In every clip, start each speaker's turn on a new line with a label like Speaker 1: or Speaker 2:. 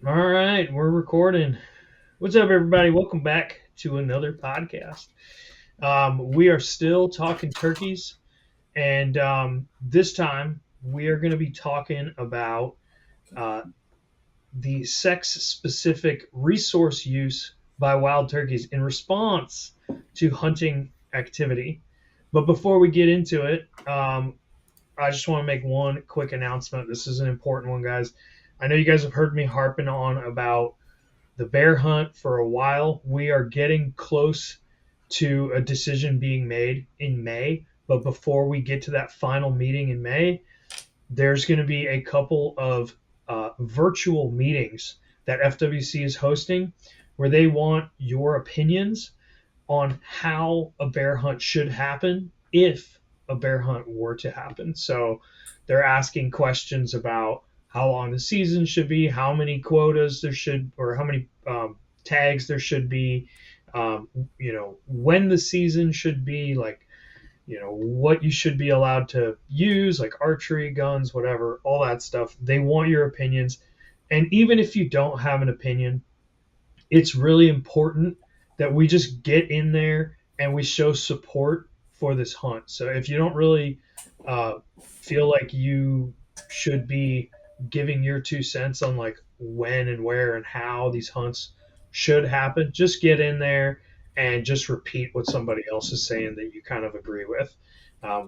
Speaker 1: All right, we're recording. What's up, everybody? Welcome back to another podcast. We are still talking turkeys, and this time we are going to be talking about uh, the sex specific resource use by wild turkeys in response to hunting activity. But before we get into it, I just want to make one quick announcement. This is an important one, guys. I know you guys have heard me harping on about the bear hunt for a while. We are getting close to a decision being made in May. But before we get to that final meeting in May, there's going to be a couple of virtual meetings that FWC is hosting where they want your opinions on how a bear hunt should happen if a bear hunt were to happen. So they're asking questions about how long the season should be, how many quotas there should, or how many tags there should be, when the season should be, like, what you should be allowed to use, like archery, guns, whatever, all that stuff. They want your opinions. And even if you don't have an opinion, it's really important that we just get in there and we show support for this hunt. So if you don't really feel like you should be giving your 2 cents on like when and where and how these hunts should happen, just get in there and just repeat what somebody else is saying that you kind of agree with.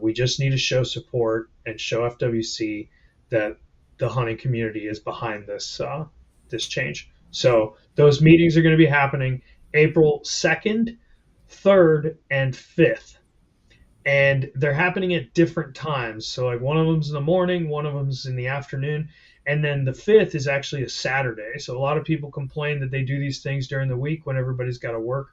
Speaker 1: We just need to show support and show FWC that the hunting community is behind this change. So those meetings are going to be happening April 2nd, 3rd, and 5th. And they're happening at different times. So, like, one of them's in the morning, one of them's in the afternoon. And then the 5th is actually a Saturday. So, a lot of people complain that they do these things during the week when everybody's got to work.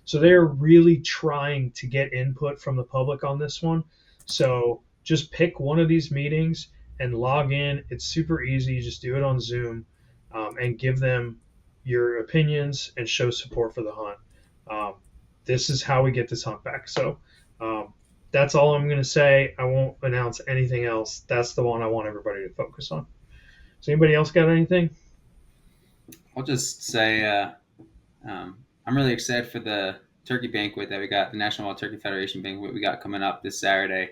Speaker 1: So, they're really trying to get input from the public on this one. So, just pick one of these meetings and log in. It's super easy. You just do it on Zoom and give them your opinions and show support for the hunt. Um, this is how we get this hunt back. So that's all I'm going to say. I won't announce anything else. That's the one I want everybody to focus on. Does anybody else got anything?
Speaker 2: I'll just say I'm really excited for the turkey banquet that we got, the National Wild Turkey Federation banquet we got coming up this Saturday.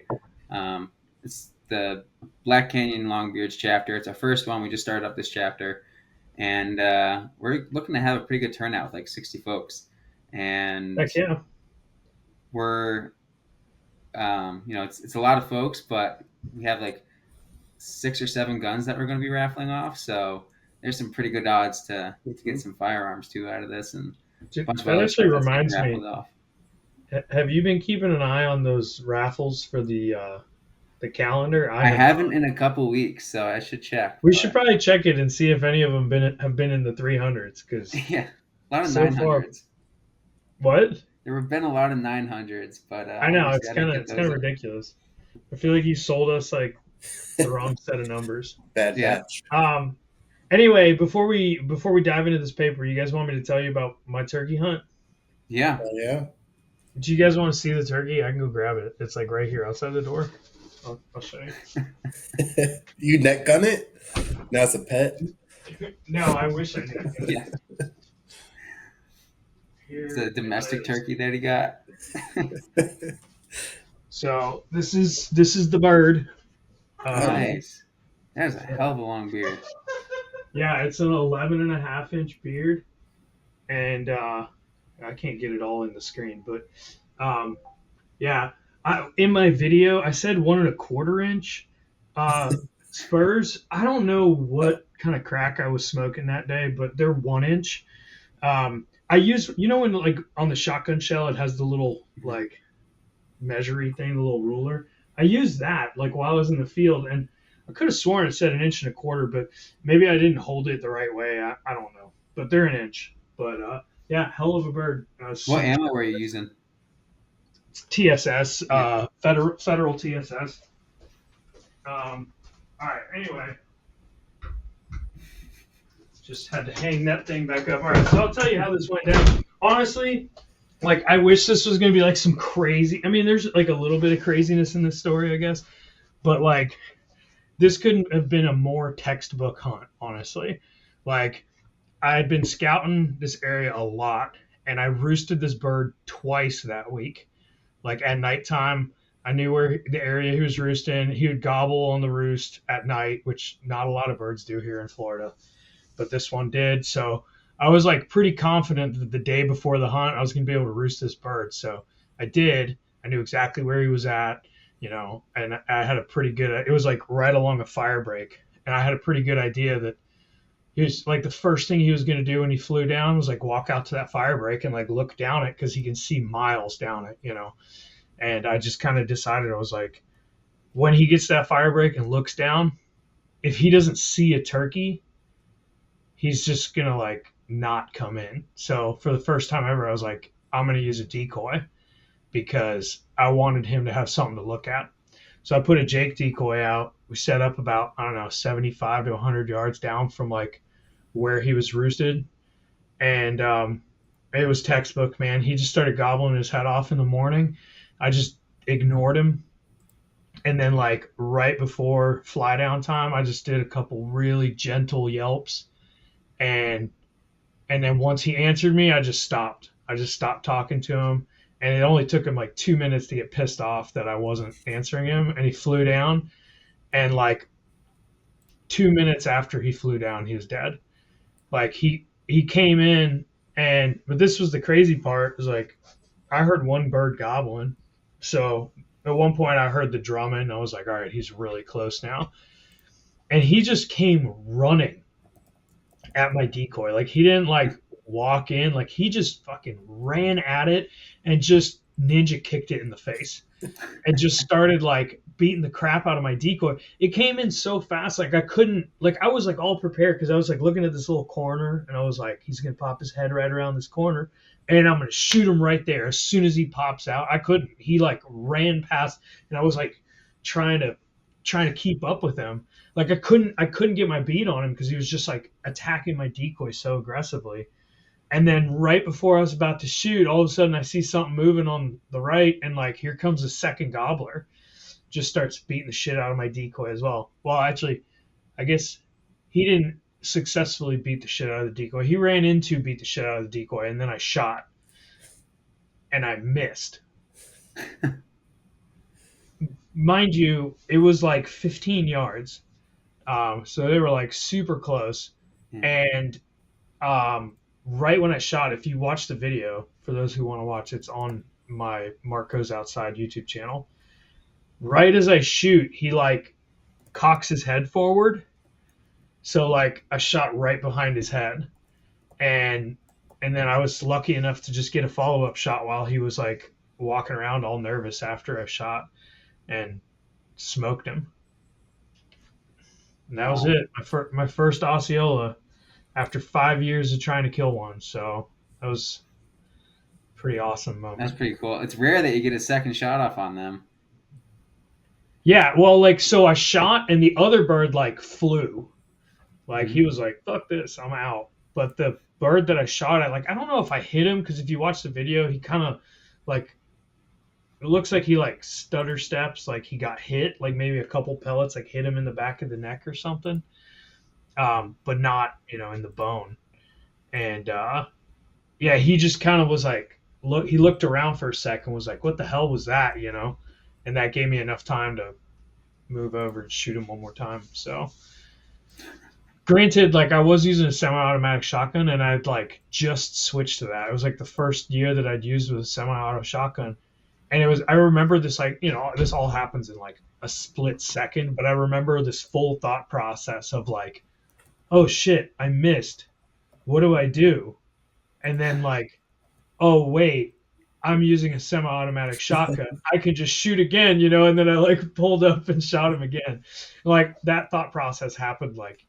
Speaker 2: It's the Black Canyon Longbeards chapter. It's our first one. We just started up this chapter, and we're looking to have a pretty good turnout, with like 60 folks. And
Speaker 1: Heck yeah.
Speaker 2: we're, it's a lot of folks, but we have like 6 or 7 guns that we're going to be raffling off. So there's some pretty good odds to get some firearms too out of this, and a
Speaker 1: Dude,
Speaker 2: bunch of
Speaker 1: that
Speaker 2: other
Speaker 1: actually
Speaker 2: stuff that's getting
Speaker 1: reminds
Speaker 2: raffled
Speaker 1: me.
Speaker 2: off.
Speaker 1: Have you been keeping an eye on those raffles for the calendar? I
Speaker 2: I
Speaker 1: have
Speaker 2: haven't
Speaker 1: not.
Speaker 2: in a couple weeks, so I should check.
Speaker 1: We should
Speaker 2: But
Speaker 1: probably check it and see if any of them have been in the 300s because
Speaker 2: yeah, a lot of
Speaker 1: so far,
Speaker 2: 900s.
Speaker 1: what?
Speaker 2: There have been a lot of 900s, but
Speaker 1: I
Speaker 2: we
Speaker 1: know
Speaker 2: just
Speaker 1: it's
Speaker 2: got to
Speaker 1: kind of
Speaker 2: get
Speaker 1: it's kind
Speaker 2: those
Speaker 1: of
Speaker 2: in.
Speaker 1: ridiculous. I feel like you sold us like the wrong set of numbers.
Speaker 3: Bad
Speaker 2: Yeah.
Speaker 3: batch.
Speaker 1: Anyway, before we dive into this paper, you guys want me to tell you about my turkey hunt?
Speaker 2: Yeah.
Speaker 3: Oh, yeah.
Speaker 1: Do you guys want to see the turkey? I can go grab it. It's like right here outside the door. I'll show you.
Speaker 3: You neck gun it? Now it's a pet.
Speaker 1: No, I wish I did.
Speaker 2: Yeah. It's a
Speaker 1: Here
Speaker 2: domestic
Speaker 1: it is.
Speaker 2: turkey that he got.
Speaker 1: So this is the bird.
Speaker 2: Nice. That is a hell of a long beard.
Speaker 1: Yeah, it's an 11 and a half inch beard, and I can't get it all in the screen, but yeah, in my video I said 1.25 inch spurs. I don't know what kind of crack I was smoking that day, but they're 1 inch. I use, when like on the shotgun shell it has the little like measuring thing, the little ruler. I used that like while I was in the field, and I could have sworn it said 1.25 inches, but maybe I didn't hold it the right way. I don't know, but they're an inch. But yeah, hell of a bird.
Speaker 2: What ammo were you using?
Speaker 1: TSS,
Speaker 2: Yeah.
Speaker 1: federal TSS. All right. Anyway, just had to hang that thing back up. All right, so I'll tell you how this went down. Honestly, like I wish this was gonna be like some crazy. I mean, there's like a little bit of craziness in this story, I guess, but like this couldn't have been a more textbook hunt, honestly. Like I had been scouting this area a lot, and I roosted this bird twice that week. Like at nighttime, I knew where the area he was roosting. He would gobble on the roost at night, which not a lot of birds do here in Florida, but this one did. So I was like pretty confident that the day before the hunt, I was going to be able to roost this bird. So I did. I knew exactly where he was at, and I had a pretty good, it was like right along a fire break. And I had a pretty good idea that he was like the first thing he was going to do when he flew down was like walk out to that fire break and like look down it because he can see miles down it. And I just kind of decided, I was like, when he gets that fire break and looks down, if he doesn't see a turkey, he's just gonna like not come in. So for the first time ever, I was like, I'm gonna use a decoy because I wanted him to have something to look at. So I put a Jake decoy out. We set up about, I don't know, 75 to 100 yards down from like where he was roosted. And it was textbook, man. He just started gobbling his head off in the morning. I just ignored him. And then like right before fly down time, I just did a couple really gentle yelps. And and then once he answered me, I just stopped. I just stopped talking to him. And it only took him like 2 minutes to get pissed off that I wasn't answering him. And he flew down. And like 2 minutes after he flew down, he was dead. Like he came in, but this was the crazy part, was like I heard one bird gobbling. So at one point I heard the drumming. I was like, all right, he's really close now. And he just came running at my decoy. Like he didn't like walk in, like he just fucking ran at it and just ninja kicked it in the face and just started like beating the crap out of my decoy. It came in so fast, like I couldn't, like I was like all prepared because I was like looking at this little corner and I was like, he's gonna pop his head right around this corner and I'm gonna shoot him right there as soon as he pops out. I couldn't. He like ran past and I was like trying to keep up with him. Like I couldn't get my beat on him because he was just like attacking my decoy so aggressively. And then right before I was about to shoot, all of a sudden I see something moving on the right, and like here comes a second gobbler, just starts beating the shit out of my decoy as well. Well, actually, I guess he didn't successfully beat the shit out of the decoy. He ran into beat the shit out of the decoy, and then I shot, and I missed. Mind you, it was like 15 yards, so they were like super close, and right when I shot, if you watch the video, for those who want to watch, it's on my Mark Goes Outside YouTube channel. Right as I shoot, he like cocks his head forward. So like I shot right behind his head. And then I was lucky enough to just get a follow-up shot while he was like walking around all nervous after I shot and smoked him. And that was it. My first Osceola after 5 years of trying to kill one. So that was a pretty awesome moment.
Speaker 2: That's pretty cool. It's rare that you get a second shot off on them.
Speaker 1: Yeah, well, like, so I shot and the other bird like flew. Like he was like, fuck this, I'm out. But the bird that I shot at, like, I don't know if I hit him because if you watch the video, he kind of like, it looks like he like stutter steps, like he got hit, like maybe a couple pellets like hit him in the back of the neck or something. But not, in the bone. And yeah, he just kind of was like, he looked around for a second, was like, what the hell was that, And that gave me enough time to move over and shoot him one more time. So, granted, like I was using a semi-automatic shotgun, and I'd like just switched to that. It was like the first year that I'd used with a semi-auto shotgun, and I remember this, like, this all happens in like a split second, but I remember this full thought process of like, oh shit, I missed. What do I do? And then like, oh wait, I'm using a semi-automatic shotgun. I can just shoot again, and then I like pulled up and shot him again. Like that thought process happened like,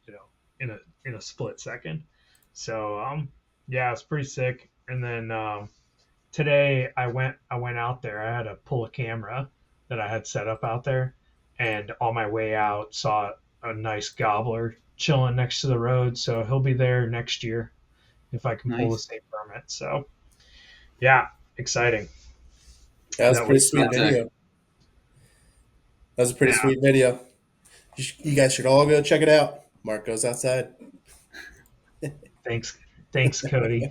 Speaker 1: in a split second. So yeah, it's pretty sick. And then today I went out there. I had to pull a camera that I had set up out there, and on my way out saw a nice gobbler chilling next to the road. So he'll be there next year if I can pull the same permit. So yeah, exciting.
Speaker 3: That was a pretty sweet video. That was a pretty sweet video. You guys should all go check it out. Mark Goes Outside.
Speaker 1: Thanks, Cody.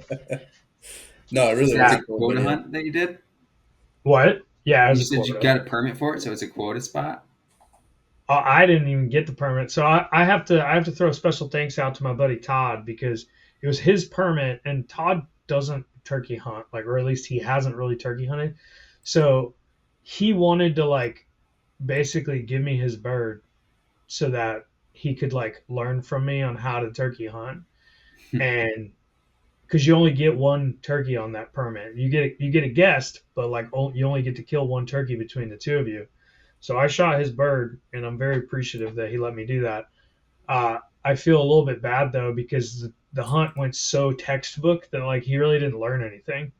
Speaker 3: No, it really
Speaker 2: So
Speaker 3: was
Speaker 2: it's
Speaker 3: a
Speaker 2: a
Speaker 3: cool
Speaker 2: quota
Speaker 3: video.
Speaker 2: hunt that you did?
Speaker 1: What? Yeah, it was
Speaker 2: You
Speaker 1: a
Speaker 2: said you
Speaker 1: quota.
Speaker 2: got a permit for it, so it's a quota spot?
Speaker 1: I didn't even get the permit, so I have to throw a special thanks out to my buddy Todd because it was his permit, and Todd doesn't turkey hunt, like, or at least he hasn't really turkey hunted. So he wanted to like basically give me his bird so that he could like learn from me on how to turkey hunt, and because you only get one turkey on that permit, you get a guest, but like you only get to kill one turkey between the two of you. So I shot his bird, and I'm very appreciative that he let me do that. I feel a little bit bad though because the hunt went so textbook that like he really didn't learn anything.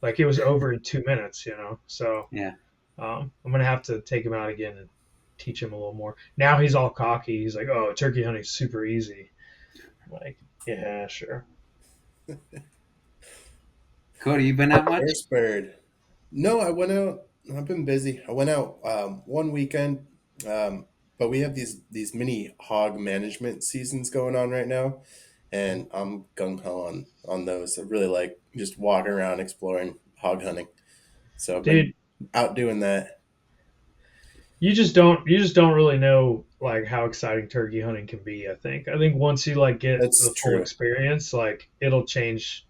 Speaker 1: Like it was over in 2 minutes, you know. So
Speaker 2: Yeah.
Speaker 1: I'm gonna have to take him out again and teach him a little more. Now he's all cocky. He's like, "Oh, turkey hunting's super easy." I'm like, yeah, sure.
Speaker 2: Cody, you been out much?
Speaker 3: First bird. No, I went out. I've been busy. I went out one weekend, um, but we have these mini hog management seasons going on right now, and I'm gung ho on those. I really like just walking around exploring hog hunting. So I've been
Speaker 1: Dude,
Speaker 3: out doing that.
Speaker 1: you just don't really know like how exciting turkey hunting can be. I think once you like get
Speaker 3: That's
Speaker 1: the full
Speaker 3: true.
Speaker 1: experience, like it'll change.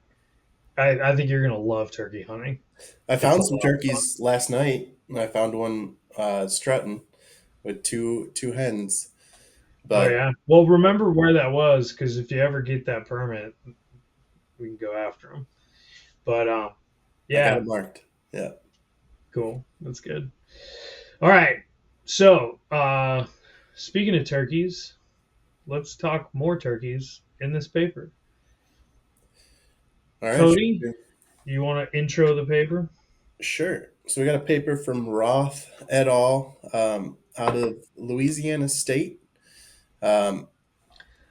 Speaker 1: I think you're gonna love turkey hunting.
Speaker 3: I
Speaker 1: It's a
Speaker 3: found some
Speaker 1: lot of fun.
Speaker 3: turkeys last night. I found one strutting with two hens,
Speaker 1: Oh
Speaker 3: but
Speaker 1: yeah. Well, remember where that was because if you ever get that permit, we can go after them. But
Speaker 3: I got
Speaker 1: yeah,
Speaker 3: it marked. Yeah.
Speaker 1: cool. That's good. All right. So speaking of turkeys, let's talk more turkeys in this paper.
Speaker 3: All right.
Speaker 1: Cody, you want to intro the paper?
Speaker 3: Sure. So we got a paper from Roth et al. Out of Louisiana State. Um,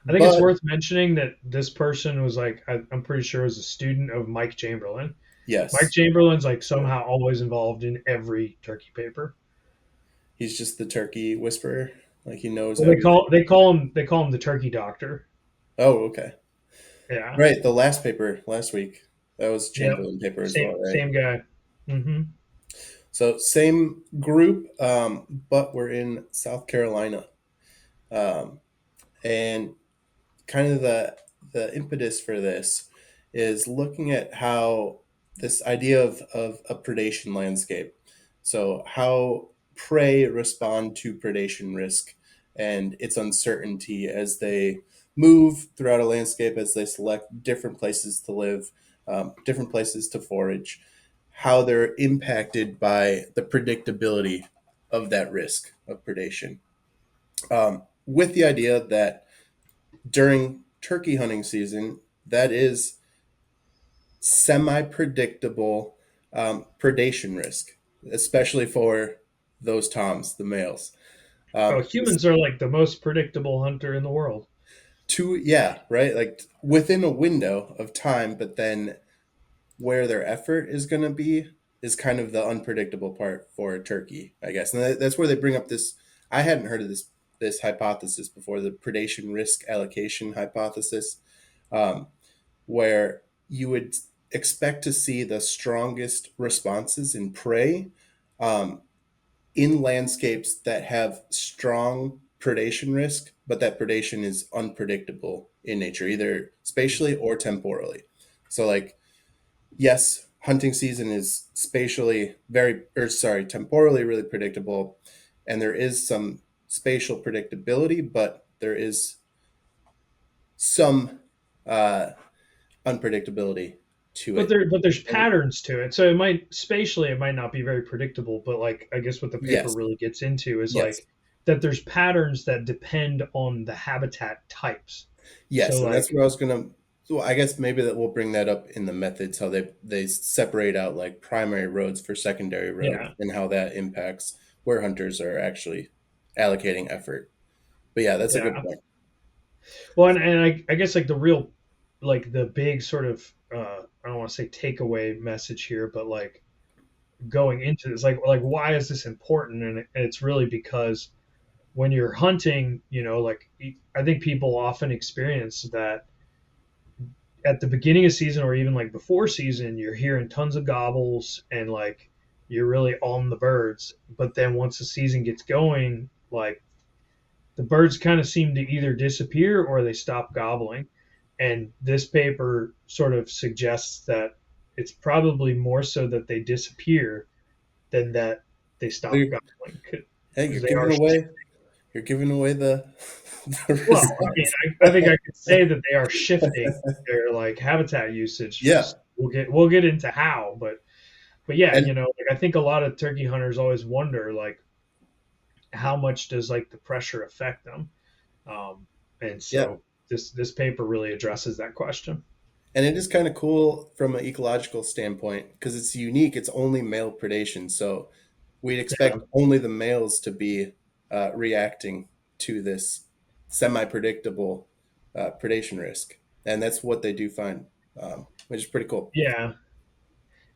Speaker 1: I think it's
Speaker 3: but
Speaker 1: worth mentioning that this person was like, I'm pretty sure was a student of Mike Chamberlain. Mike
Speaker 3: yes,
Speaker 1: Chamberlain's like somehow always involved in every turkey paper.
Speaker 3: he's just the turkey whisperer. Like he knows
Speaker 1: Well, they
Speaker 3: everything.
Speaker 1: call they call him they call him the turkey doctor.
Speaker 3: Oh, okay.
Speaker 1: Yeah.
Speaker 3: Right. The last paper last week, that was
Speaker 1: Yep.
Speaker 3: Chamberlain paper as
Speaker 1: Same
Speaker 3: well, right?
Speaker 1: same guy. Mm-hmm.
Speaker 3: So same group, but we're in South Carolina. Um, and kind of the impetus for this is looking at how this idea of a predation landscape. So how prey respond to predation risk and its uncertainty as they move throughout a landscape, as they select different places to live, different places to forage, how they're impacted by the predictability of that risk of predation. With the idea that during turkey hunting season, that is semi predictable predation risk, especially for those toms, the males.
Speaker 1: Oh,
Speaker 3: It's
Speaker 1: humans are like the most predictable hunter in the world.
Speaker 3: yeah, right? Like within a window of time, but then where their effort is going to be is kind of the unpredictable part for a turkey, I guess. And that's where they bring up this. I hadn't heard of this hypothesis before, the predation risk allocation hypothesis, um, where you would expect to see the strongest responses in prey um, in landscapes that have strong predation risk, but that predation is unpredictable in nature, either spatially or temporally. So, like, yes, hunting season is spatially temporally really predictable, and there is some spatial predictability, but there is some uh, unpredictability to
Speaker 1: But
Speaker 3: it.
Speaker 1: there's
Speaker 3: And
Speaker 1: patterns to it. So it might not be very predictable, but like I guess what the paper
Speaker 3: yes,
Speaker 1: really gets into is
Speaker 3: yes,
Speaker 1: like that there's patterns that depend on the habitat types. So
Speaker 3: yes, and that's
Speaker 1: like
Speaker 3: where I was gonna. So I guess maybe that we'll bring that up in the methods, how they separate out like primary roads for secondary roads
Speaker 1: yeah,
Speaker 3: and how that impacts where hunters are actually allocating effort. But yeah, that's a good
Speaker 1: yeah.
Speaker 3: point.
Speaker 1: Well, and I guess like the real like the big sort of I don't want to say takeaway message here, but like going into this like why is this important? And it's really because when you're hunting, like I think people often experience that at the beginning of season or even like before season, you're hearing tons of gobbles and like you're really on the birds. But then once the season gets going, like the birds kind of seem to either disappear or they stop gobbling. And this paper sort of suggests that it's probably more so that they disappear than that they stop
Speaker 3: Hey,
Speaker 1: gobbling
Speaker 3: you're
Speaker 1: because they are.
Speaker 3: giving away. You're giving away the. the
Speaker 1: Well, I mean,
Speaker 3: results.
Speaker 1: I think I could say that they are shifting their like habitat usage.
Speaker 3: Yeah,
Speaker 1: We'll get into how, but yeah,
Speaker 3: and
Speaker 1: like I think a lot of turkey hunters always wonder like how much does like the pressure affect them, and
Speaker 3: yeah,
Speaker 1: so this paper really addresses that question.
Speaker 3: and it is kind of cool from an ecological standpoint because it's unique. It's only male predation, so we'd
Speaker 1: Yeah,
Speaker 3: expect only the males to be reacting to this semi-predictable predation risk, and that's what they do find, which is pretty cool.
Speaker 1: yeah.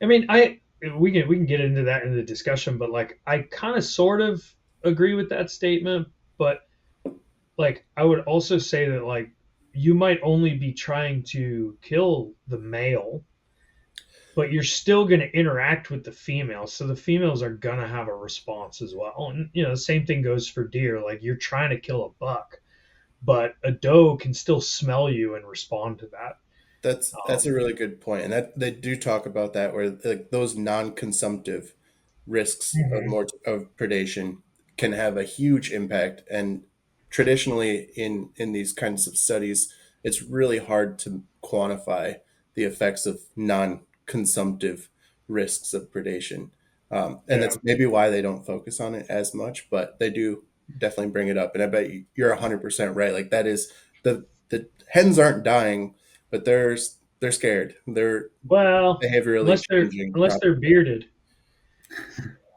Speaker 1: I mean, we can get into that in the discussion, but like I kind of sort of agree with that statement, but like I would also say that like you might only be trying to kill the male, but you're still going to interact with the female, so the females are going to have a response as well. And the same thing goes for deer. Like you're trying to kill a buck, but a doe can still smell you and respond to that.
Speaker 3: That's a really good point, and that they do talk about that where like those non-consumptive risks of
Speaker 1: Mhm.
Speaker 3: more of predation can have a huge impact. And traditionally, in these kinds of studies, it's really hard to quantify the effects of non-consumptive risks of predation, and
Speaker 1: Yeah.
Speaker 3: that's maybe why they don't focus on it as much. But they do definitely bring it up, and I bet you're 100% right. Like that is the hens aren't dying, but they're scared. They're
Speaker 1: Well,
Speaker 3: behaviorally
Speaker 1: unless they're
Speaker 3: changing.
Speaker 1: unless they're bearded.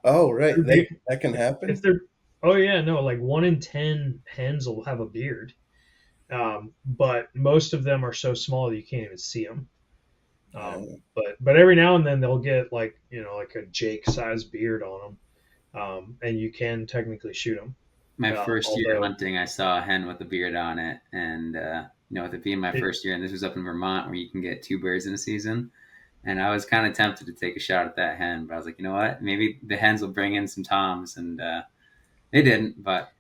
Speaker 3: Oh, right.
Speaker 1: They're be-
Speaker 3: That can
Speaker 1: if
Speaker 3: happen.
Speaker 1: they're Oh yeah, no, like 1 in 10 hens will have a beard, but most of them are so small that you can't even see them. But every now and then they'll get like like a Jake sized beard on them, and you can technically shoot them.
Speaker 2: My first year
Speaker 1: Although
Speaker 2: hunting, I saw a hen with a beard on it, and with it being my
Speaker 1: it,
Speaker 2: first year, and this was up in Vermont, where you can get two birds in a season. And I was kind of tempted to take a shot at that hen, but I was like, you know what? Maybe the hens will bring in some toms, and they didn't. But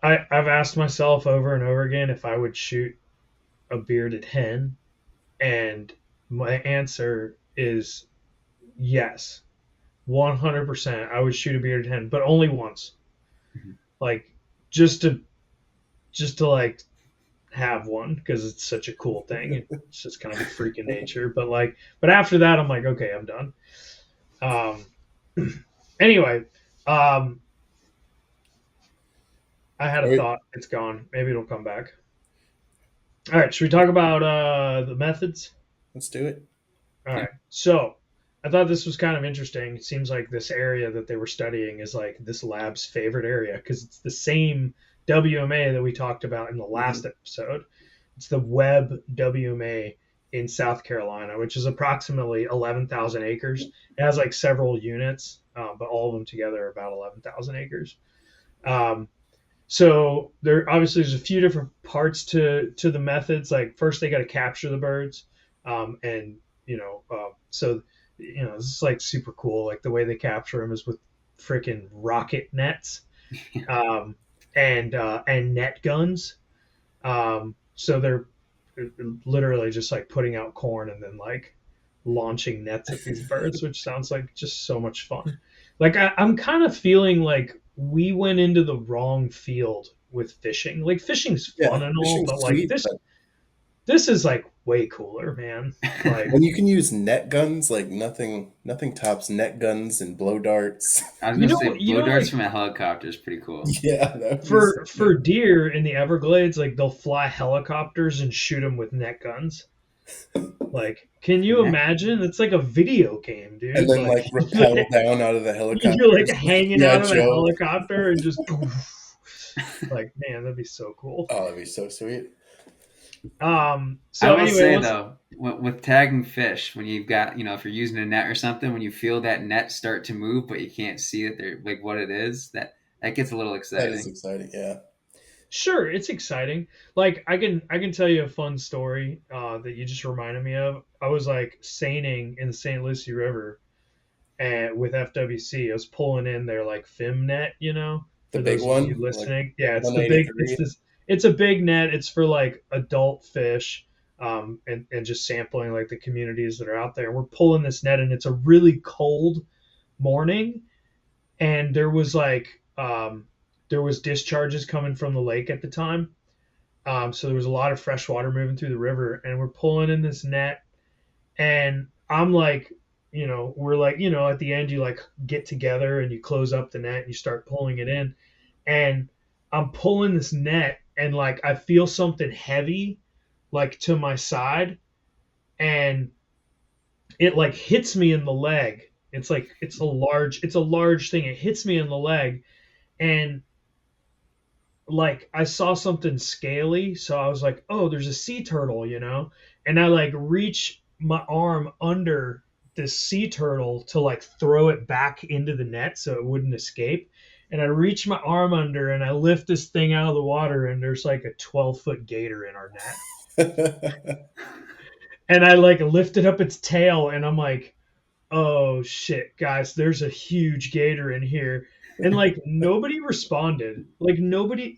Speaker 1: I've asked myself over and over again if I would shoot a bearded hen, and my answer is yes, 100%. I would shoot a bearded hen, but only once, like just to like have one because it's such a cool thing. It's just kind of a freak of nature. But after that, I'm like, okay, I'm done. Anyway, um, I had a
Speaker 3: All right,
Speaker 1: thought. It's gone. Maybe it'll come back. All right. Should we talk about the methods?
Speaker 3: let's do it.
Speaker 1: All
Speaker 2: yeah,
Speaker 1: right. So I thought this was kind of interesting. It seems like this area that they were studying is like this lab's favorite area because it's the same WMA that we talked about in the last
Speaker 3: Mhm.
Speaker 1: episode. It's the Webb WMA in South Carolina, which is approximately 11,000 acres. It has like several units, but all of them together are about 11,000 acres. Um, so there obviously there's a few different parts to the methods. Like first they got to capture the birds, and so this is like super cool. Like the way they capture them is with freaking rocket nets, um, and net guns. So they're literally just like putting out corn and then like launching nets at these birds, which sounds like just so much fun. Like I'm kind of feeling like we went into the wrong field with fishing. Like fishing's
Speaker 3: Yeah,
Speaker 1: fun and all,
Speaker 3: fishing's
Speaker 1: but like
Speaker 3: sweet,
Speaker 1: this
Speaker 3: but
Speaker 1: this is like way cooler, man. Like
Speaker 3: when you can use net guns, like nothing tops net guns and blow darts.
Speaker 2: I was
Speaker 1: you
Speaker 2: gonna
Speaker 1: know,
Speaker 2: say
Speaker 1: you
Speaker 2: blow
Speaker 1: know,
Speaker 2: darts
Speaker 1: like
Speaker 2: from a helicopter is pretty cool.
Speaker 3: Yeah, that would be so
Speaker 1: for
Speaker 3: good.
Speaker 1: deer in the Everglades, like they'll fly helicopters and shoot them with net guns. Like, can you
Speaker 2: Yeah.
Speaker 1: imagine? It's like a video game,
Speaker 3: And
Speaker 1: dude.
Speaker 3: then
Speaker 1: Like
Speaker 3: like rappel down out of the
Speaker 1: you're like
Speaker 3: helicopters.
Speaker 1: hanging
Speaker 3: Yeah,
Speaker 1: out of a
Speaker 3: Joe.
Speaker 1: helicopter and just like, man, that'd be so cool.
Speaker 3: Oh, that'd be so sweet.
Speaker 2: I
Speaker 1: So
Speaker 2: will
Speaker 1: anyway,
Speaker 2: say
Speaker 1: let's.
Speaker 2: though, with tagging fish, when you've got, if you're using a net or something, when you feel that net start to move, but you can't see that they're like what it is, that gets a little
Speaker 3: That is
Speaker 2: exciting.
Speaker 3: exciting. Yeah.
Speaker 1: Sure, it's exciting. Like I can tell you a fun story that you just reminded me of. I was like seining in the St. Lucie River and with FWC. I was pulling in their like FIM net,
Speaker 3: The
Speaker 1: for
Speaker 3: big
Speaker 1: those of you
Speaker 3: one, like
Speaker 1: listening. Yeah, it's
Speaker 3: 193.
Speaker 1: this it's a big net. It's for like adult fish, and just sampling like the communities that are out there. We're pulling this net and it's a really cold morning and there was discharges coming from the lake at the time. So there was a lot of fresh water moving through the river, and we're pulling in this net, and I'm like, we're like, at the end you like get together and you close up the net and you start pulling it in, and I'm pulling this net and like I feel something heavy like to my side, and it like hits me in the leg. It's like it's a large thing. It hits me in the leg, and like I saw something scaly, so I was like, "Oh, there's a sea turtle," and I like reach my arm under this sea turtle to like throw it back into the net so it wouldn't escape. And I reach my arm under and I lift this thing out of the water, and there's like a 12-foot gator in our net. And I like lifted up its tail, and I'm like, oh shit, guys, there's a huge gator in here. And like nobody responded. Like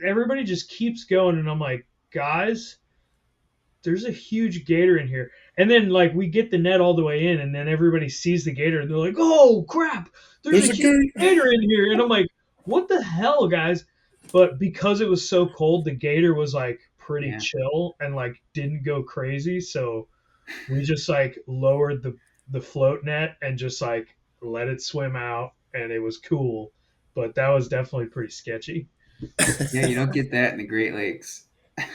Speaker 1: everybody just keeps going. And I'm like, guys, there's a huge gator in here. And then like we get the net all the way in, and then everybody sees the gator and they're like, oh crap, there's a huge gator in here. And I'm like, what the hell, guys? But because it was so cold, the gator was like pretty
Speaker 2: Yeah.
Speaker 1: chill and like didn't go crazy. So we just like lowered the float net and just like let it swim out, and it was cool, but that was definitely pretty sketchy.
Speaker 2: Yeah, you don't get that in the Great Lakes.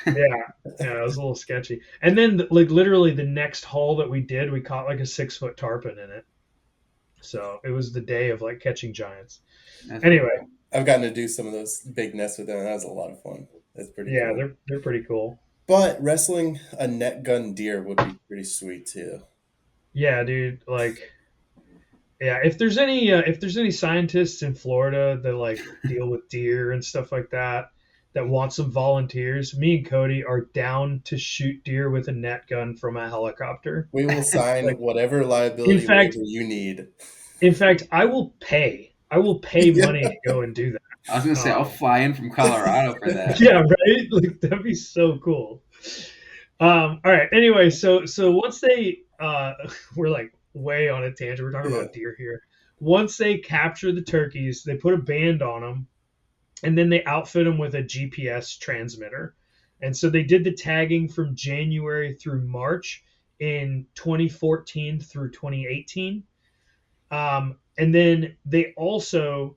Speaker 1: Yeah, it was a little sketchy. And then like literally the next haul that we did, we caught like a 6-foot tarpon in it, so it was the day of like catching giants.
Speaker 2: That's pretty
Speaker 1: Anyway,
Speaker 2: cool.
Speaker 3: I've gotten to do some of those big nests with them, and that was a lot of fun. That's pretty
Speaker 1: yeah,
Speaker 3: cool.
Speaker 1: they're pretty cool.
Speaker 3: But wrestling a net gun deer would be pretty sweet too.
Speaker 1: Yeah, dude, like, yeah, if there's any scientists in Florida that like deal with deer and stuff like that want some volunteers, me and Cody are down to shoot deer with a net gun from a helicopter.
Speaker 3: We will sign
Speaker 1: Like,
Speaker 3: whatever
Speaker 1: in
Speaker 3: liability
Speaker 1: fact,
Speaker 3: waiver you need.
Speaker 1: in fact, I will pay. I will pay
Speaker 3: Yeah.
Speaker 1: money to go and do that.
Speaker 2: I was gonna say I'll fly in from Colorado for that.
Speaker 1: Yeah, right. Like that'd be so cool. All right. Anyway, so once they we're like way on a tangent. We're talking
Speaker 3: Yeah.
Speaker 1: about deer here. Once they capture the turkeys, they put a band on them, and then they outfit them with a GPS transmitter. And so they did the tagging from January through March in 2014 through 2018. And then they also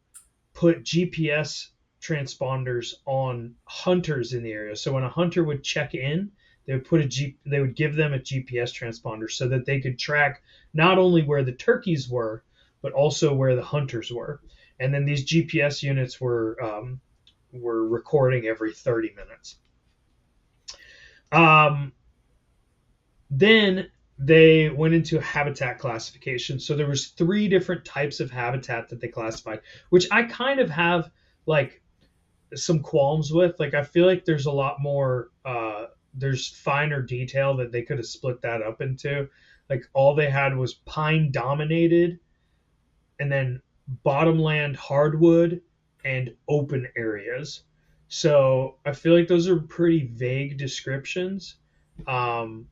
Speaker 1: put GPS transponders on hunters in the area. So when a hunter would check in, they would give them a GPS transponder so that they could track not only where the turkeys were, but also where the hunters were. And then these GPS units were recording every 30 minutes. Then they went into habitat classification. So there was 3 different types of habitat that they classified, which I kind of have like some qualms with. Like I feel like there's a lot more there's finer detail that they could have split that up into. Like all they had was pine dominated, and then bottomland hardwood and open areas. So I feel like those are pretty vague descriptions. Um,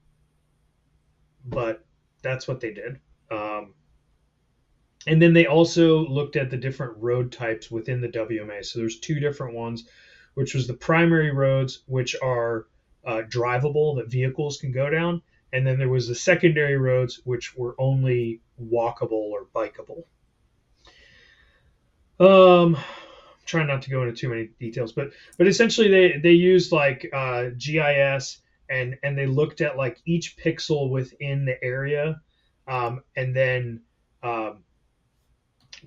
Speaker 1: but that's what they did. And then they also looked at the different road types within the WMA. So there's 2 different ones, which was the primary roads, which are drivable that vehicles can go down, and then there was the secondary roads, which were only walkable or bikeable. Trying not to go into too many details, but essentially they used like GIS, and they looked at like each pixel within the area, and then um,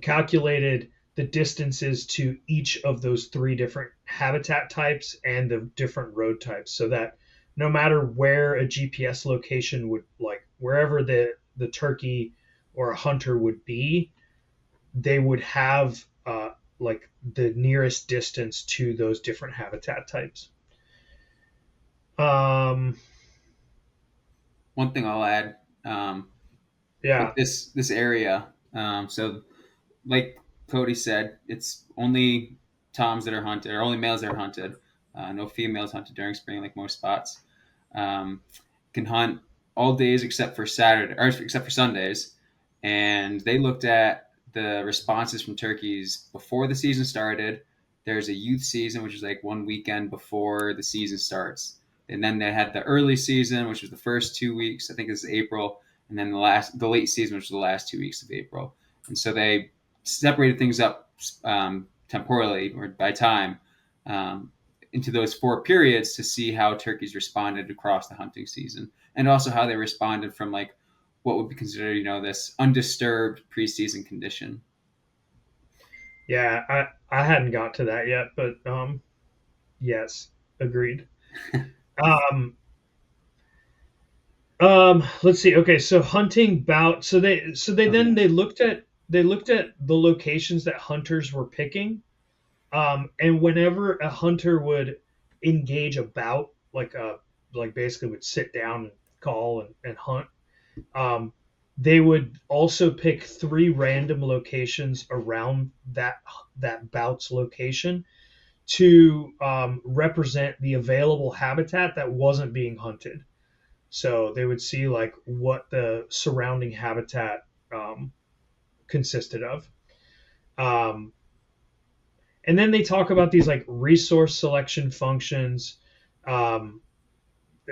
Speaker 1: calculated the distances to each of those 3 different habitat types and the different road types, so that no matter where a GPS location would, like wherever the turkey or a hunter would be, they would have like the nearest distance to those different habitat types.
Speaker 2: One thing I'll add,
Speaker 1: Yeah.
Speaker 2: with this area, so like Cody said, it's only toms that are hunted, or only males that are hunted. No females hunted during spring, like most spots. Can hunt all days except for Saturday, or except for Sundays. And they looked at the responses from turkeys before the season started. There's a youth season, which is like one weekend before the season starts, and then they had the early season, which was the first 2 weeks. I think it's April, and then the late season, which was the last 2 weeks of April. And so they separated things up temporally or by time into those 4 periods to see how turkeys responded across the hunting season, and also how they responded from like what would be considered, this undisturbed preseason condition.
Speaker 1: Yeah, I hadn't got to that yet, but yes, agreed. Let's see. Okay, so hunting bout. So they looked at the locations that hunters were picking, and whenever a hunter would engage a bout, like basically would sit down and call and hunt, they would also pick 3 random locations around that bout's location to represent the available habitat that wasn't being hunted. So they would see like what the surrounding habitat consisted of. And then they talk about these like resource selection functions.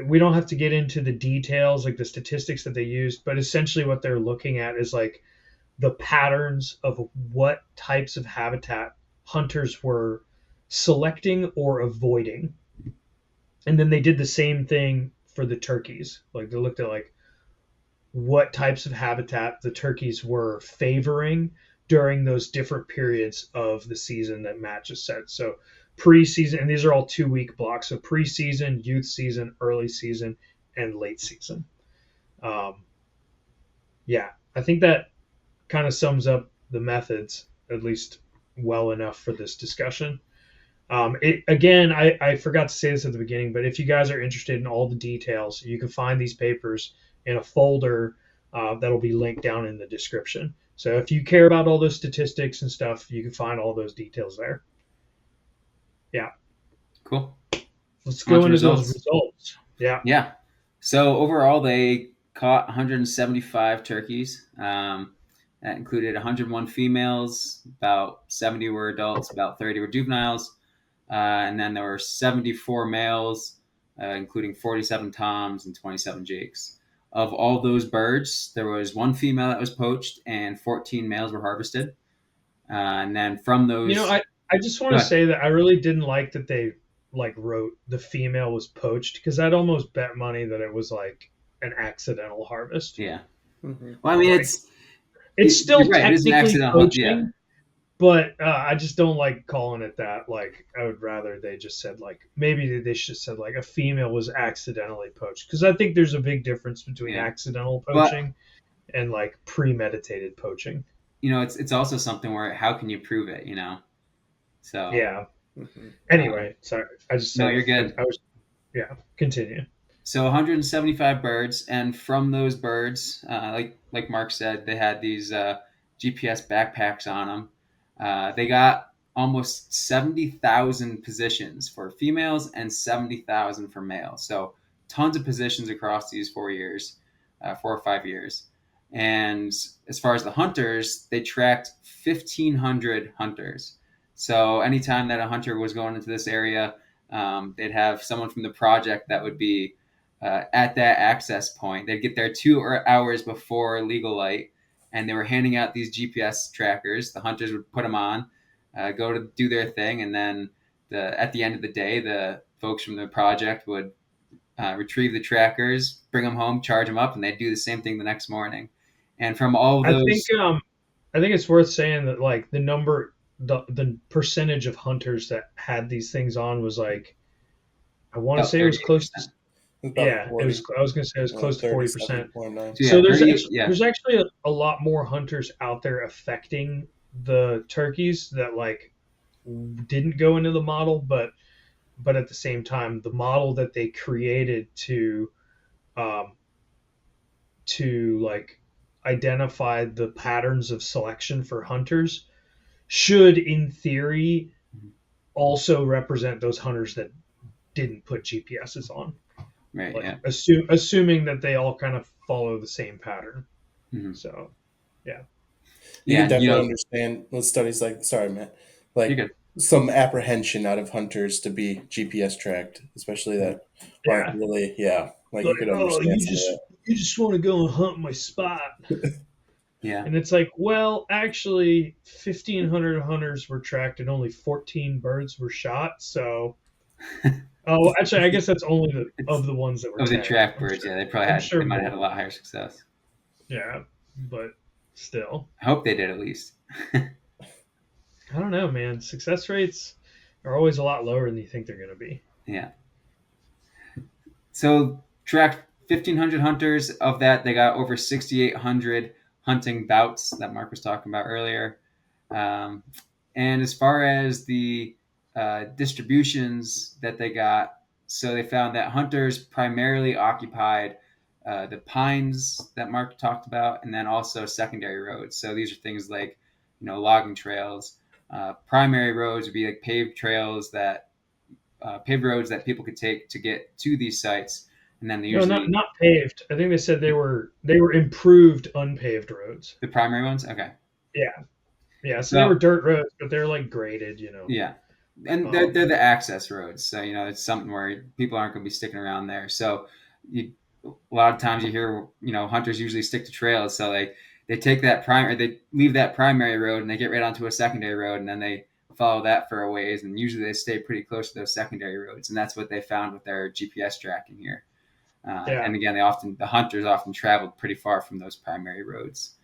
Speaker 1: We don't have to get into the details, like the statistics that they used, but essentially what they're looking at is like the patterns of what types of habitat hunters were selecting or avoiding. And then they did the same thing for the turkeys. Like they looked at like what types of habitat the turkeys were favoring during those different periods of the season that Matt just said. So preseason, and these are all 2-week blocks. So preseason, youth season, early season, and late season. Yeah, I think that kind of sums up the methods, at least well enough for this discussion. Again, I forgot to say this at the beginning, but if you guys are interested in all the details, you can find these papers in a folder that'll be linked down in the description. So if you care about all those statistics and stuff, you can find all those details there. Yeah.
Speaker 2: Cool.
Speaker 1: Let's go into those results. Yeah.
Speaker 2: Yeah. So overall, they caught 175 turkeys. That included 101 females, about 70 were adults, about 30 were juveniles. And then there were 74 males, including 47 toms and 27 jakes. Of all those birds, there was 1 female that was poached and 14 males were harvested. And then from those...
Speaker 1: I just want to say that I really didn't like that they like wrote the female was poached, because I'd almost bet money that it was like an accidental harvest.
Speaker 2: Yeah. Mm-hmm. Well, I mean,
Speaker 1: it's still technically poaching, but I just don't like calling it that. Like, I would rather they just said like, maybe they should have said like a female was accidentally poached, because I think there's a big difference between accidental poaching and like premeditated poaching.
Speaker 2: It's also something where how can you prove it? So
Speaker 1: yeah. Mm-hmm. Anyway, sorry. I just
Speaker 2: no, you're good.
Speaker 1: Continue.
Speaker 2: So 175 birds, and from those birds, like Mark said, they had these GPS backpacks on them. They got almost 70,000 positions for females and 70,000 for males. So tons of positions across these 4 years, 4 or 5 years. And as far as the hunters, they tracked 1,500 hunters. So anytime that a hunter was going into this area, they'd have someone from the project that would be at that access point. They'd get there 2 hours before legal light, and they were handing out these GPS trackers. The hunters would put them on, go to do their thing, and then at the end of the day, the folks from the project would retrieve the trackers, bring them home, charge them up, and they'd do the same thing the next morning. And from all those...
Speaker 1: I think it's worth saying that like the percentage of hunters that had these things on was like, I want to say 30%. It was close to... Yeah, 40. I was going to say it was close to 40%. So there's actually a lot more hunters out there affecting the turkeys that like didn't go into the model, but at the same time, the model that they created um, to like identify the patterns of selection for hunters should, in theory, also represent those hunters that didn't put GPSs on.
Speaker 2: Right.
Speaker 1: Like
Speaker 2: Yeah.
Speaker 1: assuming that they all kind of follow the same pattern.
Speaker 2: Hmm.
Speaker 1: So yeah.
Speaker 3: You
Speaker 2: Yeah.
Speaker 3: can definitely understand with studies like, sorry, Matt,
Speaker 2: You're
Speaker 3: like
Speaker 2: good.
Speaker 3: some apprehension out of hunters to be GPS tracked, especially that aren't
Speaker 1: Yeah.
Speaker 3: really, yeah, like you
Speaker 1: Like,
Speaker 3: could
Speaker 1: oh,
Speaker 3: understand some of that.
Speaker 1: you just want to go and hunt my spot.
Speaker 2: Yeah.
Speaker 1: And it's like, well, actually 1,500 hunters were tracked and only 14 birds were shot. So oh, actually, I guess that's only
Speaker 2: It's
Speaker 1: the ones that were
Speaker 2: of the
Speaker 1: tagged.
Speaker 2: track
Speaker 1: I'm
Speaker 2: birds.
Speaker 1: sure,
Speaker 2: Yeah,
Speaker 1: I'm sure
Speaker 2: they might have had a
Speaker 1: more.
Speaker 2: lot higher success.
Speaker 1: Yeah, but still,
Speaker 2: I hope they did at least.
Speaker 1: I don't know, man. Success rates are always a lot lower than you think they're going to be.
Speaker 2: Yeah. So tracked 1,500 hunters. Of that, they got over 6,800 hunting bouts that Mark was talking about earlier. Um, and as far as the distributions that they got, so they found that hunters primarily occupied the pines that Mark talked about, and then also secondary roads. So these are things like, logging trails. Primary roads would be like paved roads that people could take to get to these sites, and then they
Speaker 1: No,
Speaker 2: usually
Speaker 1: not paved. I think they said they were improved unpaved roads.
Speaker 2: the primary ones. Okay,
Speaker 1: Yeah, yeah. So they were
Speaker 2: so
Speaker 1: dirt roads, but they're like graded.
Speaker 2: yeah, and
Speaker 1: Um,
Speaker 2: they're the access roads. So it's something where people aren't going to be sticking around there. So a lot of times you hear hunters usually stick to trails. So they take that they leave that primary road and they get right onto a secondary road, and then they follow that for a ways, and usually they stay pretty close to those secondary roads, and that's what they found with their GPS tracking here.
Speaker 1: yeah,
Speaker 2: And again, the hunters often traveled pretty far from those primary roads.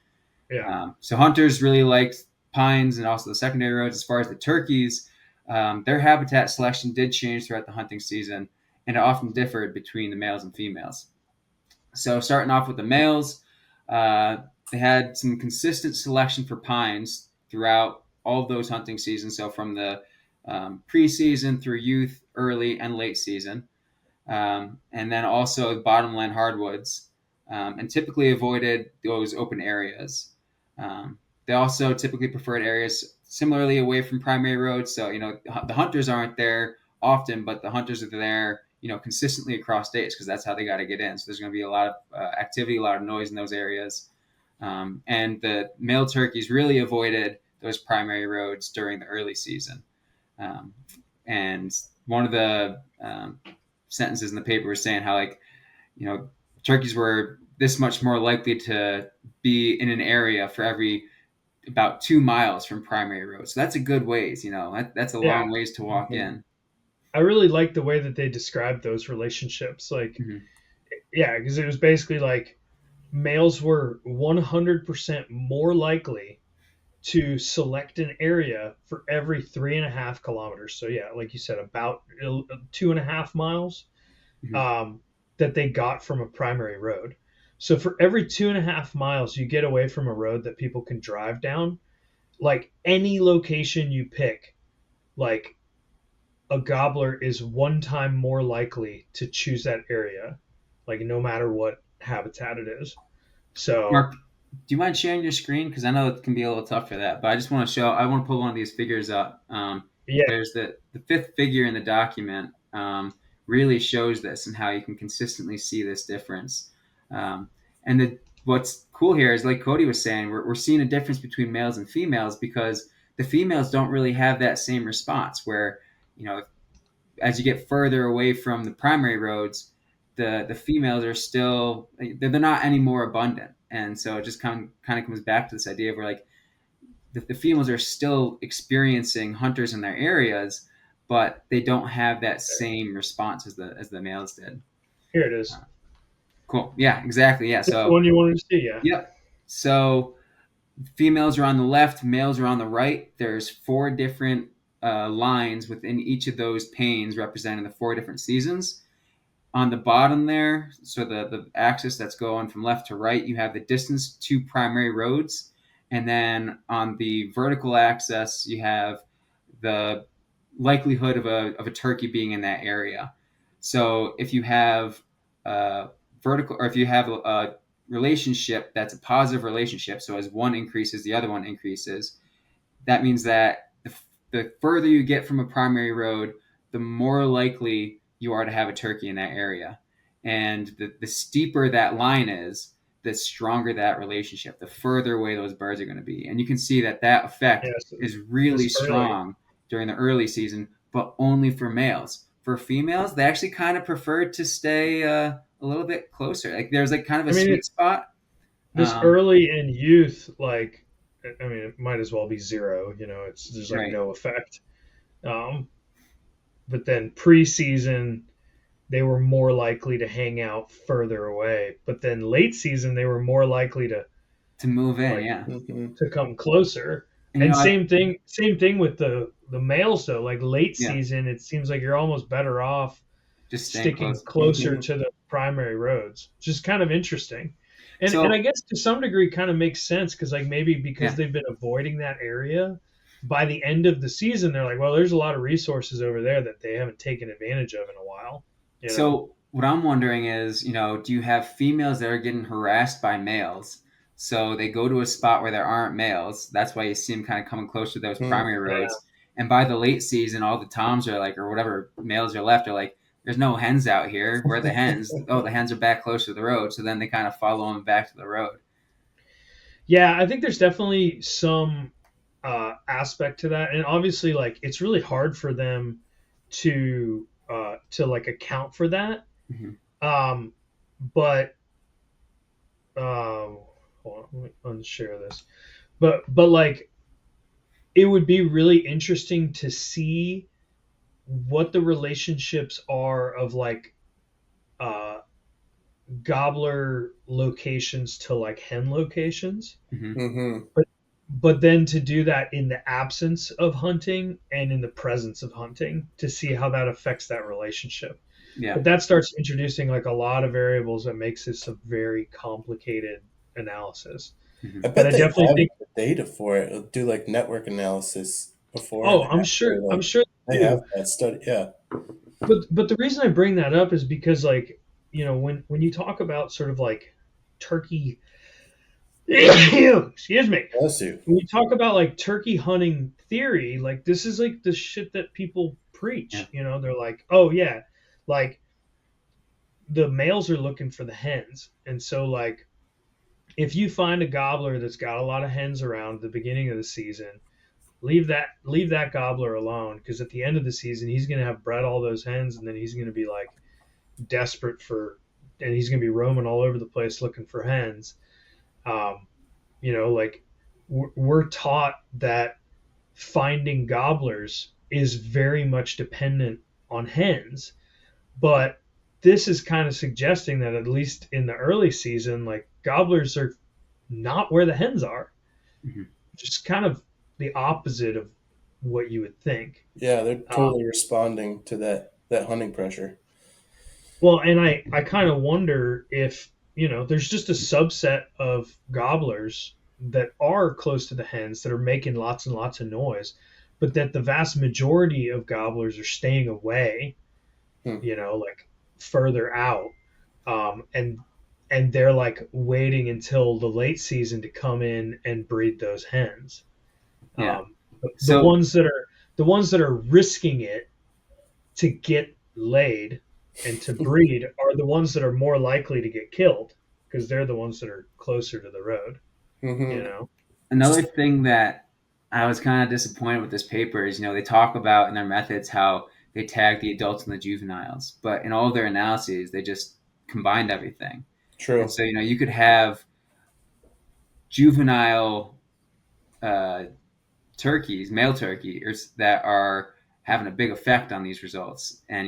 Speaker 1: yeah.
Speaker 2: So hunters really liked pines and also the secondary roads. As far as the turkeys, their habitat selection did change throughout the hunting season, and it often differed between the males and females. So starting off with the males, they had some consistent selection for pines throughout all of those hunting seasons. So from the preseason through youth, early, and late season. And then also bottomland hardwoods, and typically avoided those open areas. They also typically preferred areas similarly away from primary roads. So, the hunters aren't there often, but the hunters are there, consistently across days because that's how they got to get in. So there's going to be a lot of activity, a lot of noise in those areas. And the male turkeys really avoided those primary roads during the early season. And one of the sentences in the paper was saying how turkeys were this much more likely to be in an area for every about 2 miles from primary roads. So that's a good ways. That's a
Speaker 1: Yeah.
Speaker 2: long ways to walk
Speaker 3: Mhm.
Speaker 2: in.
Speaker 1: I really like the way that they described those relationships. Like,
Speaker 2: Mhm.
Speaker 1: yeah, because it was basically like males were 100% more likely to select an area for every 3.5 kilometers. So yeah, like you said, about 2.5 miles
Speaker 2: Mhm.
Speaker 1: um, that they got from a primary road. So for every 2.5 miles you get away from a road that people can drive down, like any location you pick, like a gobbler is one time more likely to choose that area, like no matter what habitat it is. So
Speaker 2: Mark, do you mind sharing your screen? Because I know it can be a little tough for that, but I just want to show. I want to pull one of these figures up.
Speaker 1: yeah,
Speaker 2: There's the fifth figure in the document. Really shows this and how you can consistently see this difference. Um, and what's cool here is, like Cody was saying, we're seeing a difference between males and females because the females don't really have that same response. Where as you get further away from the primary roads, the females are still they're not any more abundant, and so it just kind of comes back to this idea of where like the females are still experiencing hunters in their areas, but they don't have that same response as the males did.
Speaker 1: here it is.
Speaker 2: Uh, cool. Yeah. Exactly. Yeah.
Speaker 1: That's the
Speaker 2: So
Speaker 1: one you wanted to see. Yeah.
Speaker 2: yep. So females are on the left, males are on the right. There's four different lines within each of those panes representing the four different seasons. On the bottom there, so the axis that's going from left to right, you have the distance to primary roads. And then on the vertical axis, you have the likelihood of a turkey being in that area. So if you have vertical, or if you have a relationship that's a positive relationship, so as one increases, the other one increases, that means that the further you get from a primary road, the more likely you are to have a turkey in that area. And the steeper that line is, the stronger that relationship, the further away those birds are going to be. And you can see that effect
Speaker 1: Yes,
Speaker 2: is really
Speaker 1: it's early.
Speaker 2: strong during the early season, but only for males. For females, they actually kind of prefer to stay a little bit closer. Like there's like kind of a sweet spot.
Speaker 1: This early in youth, like, I mean, it might as well be zero. There's like
Speaker 2: Right.
Speaker 1: no effect. But then preseason, they were more likely to hang out further away. But then late season, they were more likely to
Speaker 2: move in,
Speaker 1: like
Speaker 2: yeah.
Speaker 1: to come closer.
Speaker 2: And
Speaker 1: And same thing with the males though. Like late
Speaker 2: yeah,
Speaker 1: season, it seems like you're almost better off
Speaker 2: just staying
Speaker 1: sticking
Speaker 2: close.
Speaker 1: closer to the primary roads. Just kind of interesting. And
Speaker 2: So
Speaker 1: I guess to some degree kind of makes sense because like maybe because
Speaker 2: yeah,
Speaker 1: they've been avoiding that area, by the end of the season they're like, well, there's a lot of resources over there that they haven't taken advantage of in a while.
Speaker 2: so what I'm wondering is, do you have females that are getting harassed by males? So they go to a spot where there aren't males. That's why you see them kind of coming close to those primary
Speaker 1: Yeah.
Speaker 2: roads. And by the late season, all the toms are like, or whatever males are left, are like, there's no hens out here. Where are the hens? Oh, the hens are back close to the road. So then they kind of follow them back to the road.
Speaker 1: Yeah, I think there's definitely some aspect to that, and obviously, like it's really hard for them to like account for that.
Speaker 2: Mm-hmm.
Speaker 1: But hold on, let me unshare this. But like it would be really interesting to see what the relationships are of like uh, gobbler locations to like hen locations.
Speaker 2: Mm-hmm.
Speaker 3: Mm-hmm.
Speaker 1: But then to do that in the absence of hunting and in the presence of hunting to see how that affects that relationship.
Speaker 2: Yeah.
Speaker 1: But that starts introducing like a lot of variables that makes this a very complicated analysis.
Speaker 2: Mm-hmm.
Speaker 3: I
Speaker 1: But
Speaker 3: bet
Speaker 1: I
Speaker 3: they
Speaker 1: definitely
Speaker 3: have
Speaker 1: think,
Speaker 3: the data for it. It'll do like network analysis before
Speaker 1: oh,
Speaker 3: and
Speaker 1: I'm
Speaker 3: after.
Speaker 1: sure, I'm
Speaker 3: Like
Speaker 1: sure
Speaker 3: they
Speaker 1: they do.
Speaker 3: have that study. Yeah.
Speaker 1: But the reason I bring that up is because like when you talk about sort of like turkey, excuse me,
Speaker 3: Bless you.
Speaker 1: when you talk about like turkey hunting theory, like this is like the shit that people preach.
Speaker 2: Yeah.
Speaker 1: They're like, oh yeah, like the males are looking for the hens, and so like if you find a gobbler that's got a lot of hens around at the beginning of the season, leave that gobbler alone because at the end of the season he's going to have bred all those hens, and then he's going to be like desperate for, and he's going to be roaming all over the place looking for hens. Um, like we're taught that finding gobblers is very much dependent on hens, but this is kind of suggesting that at least in the early season, like gobblers are not where the hens are.
Speaker 2: Mm-hmm.
Speaker 1: Just kind of the opposite of what you would think.
Speaker 3: Yeah, they're totally responding to that hunting pressure.
Speaker 1: Well, and I kind of wonder if, there's just a subset of gobblers that are close to the hens that are making lots and lots of noise, but that the vast majority of gobblers are staying away, like further out. And they're like waiting until the late season to come in and breed those hens.
Speaker 2: Yeah.
Speaker 1: The
Speaker 2: So
Speaker 1: ones that are risking it to get laid and to breed are the ones that are more likely to get killed because they're the ones that are closer to the road.
Speaker 3: Mm-hmm.
Speaker 2: another thing that I was kind of disappointed with this paper is, they talk about in their methods how they tag the adults and the juveniles, but in all of their analyses, they just combined everything.
Speaker 3: True.
Speaker 2: And so, you could have juvenile turkeys, male turkeys, that are having a big effect on these results. And,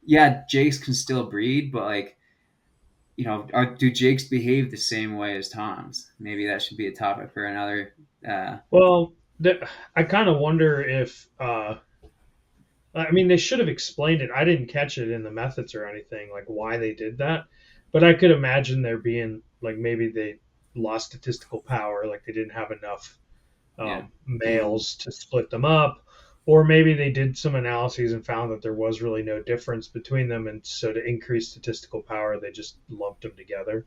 Speaker 2: yeah, jakes can still breed, but like, do jakes behave the same way as toms? Maybe that should be a topic for another.
Speaker 1: Well, I kind of wonder if, I mean, they should have explained it. I didn't catch it in the methods or anything, like why they did that. But I could imagine there being, like, maybe they lost statistical power, like they didn't have enough
Speaker 2: Yeah.
Speaker 1: males to split them up, or maybe they did some analyses and found that there was really no difference between them, and so to increase statistical power, they just lumped them together.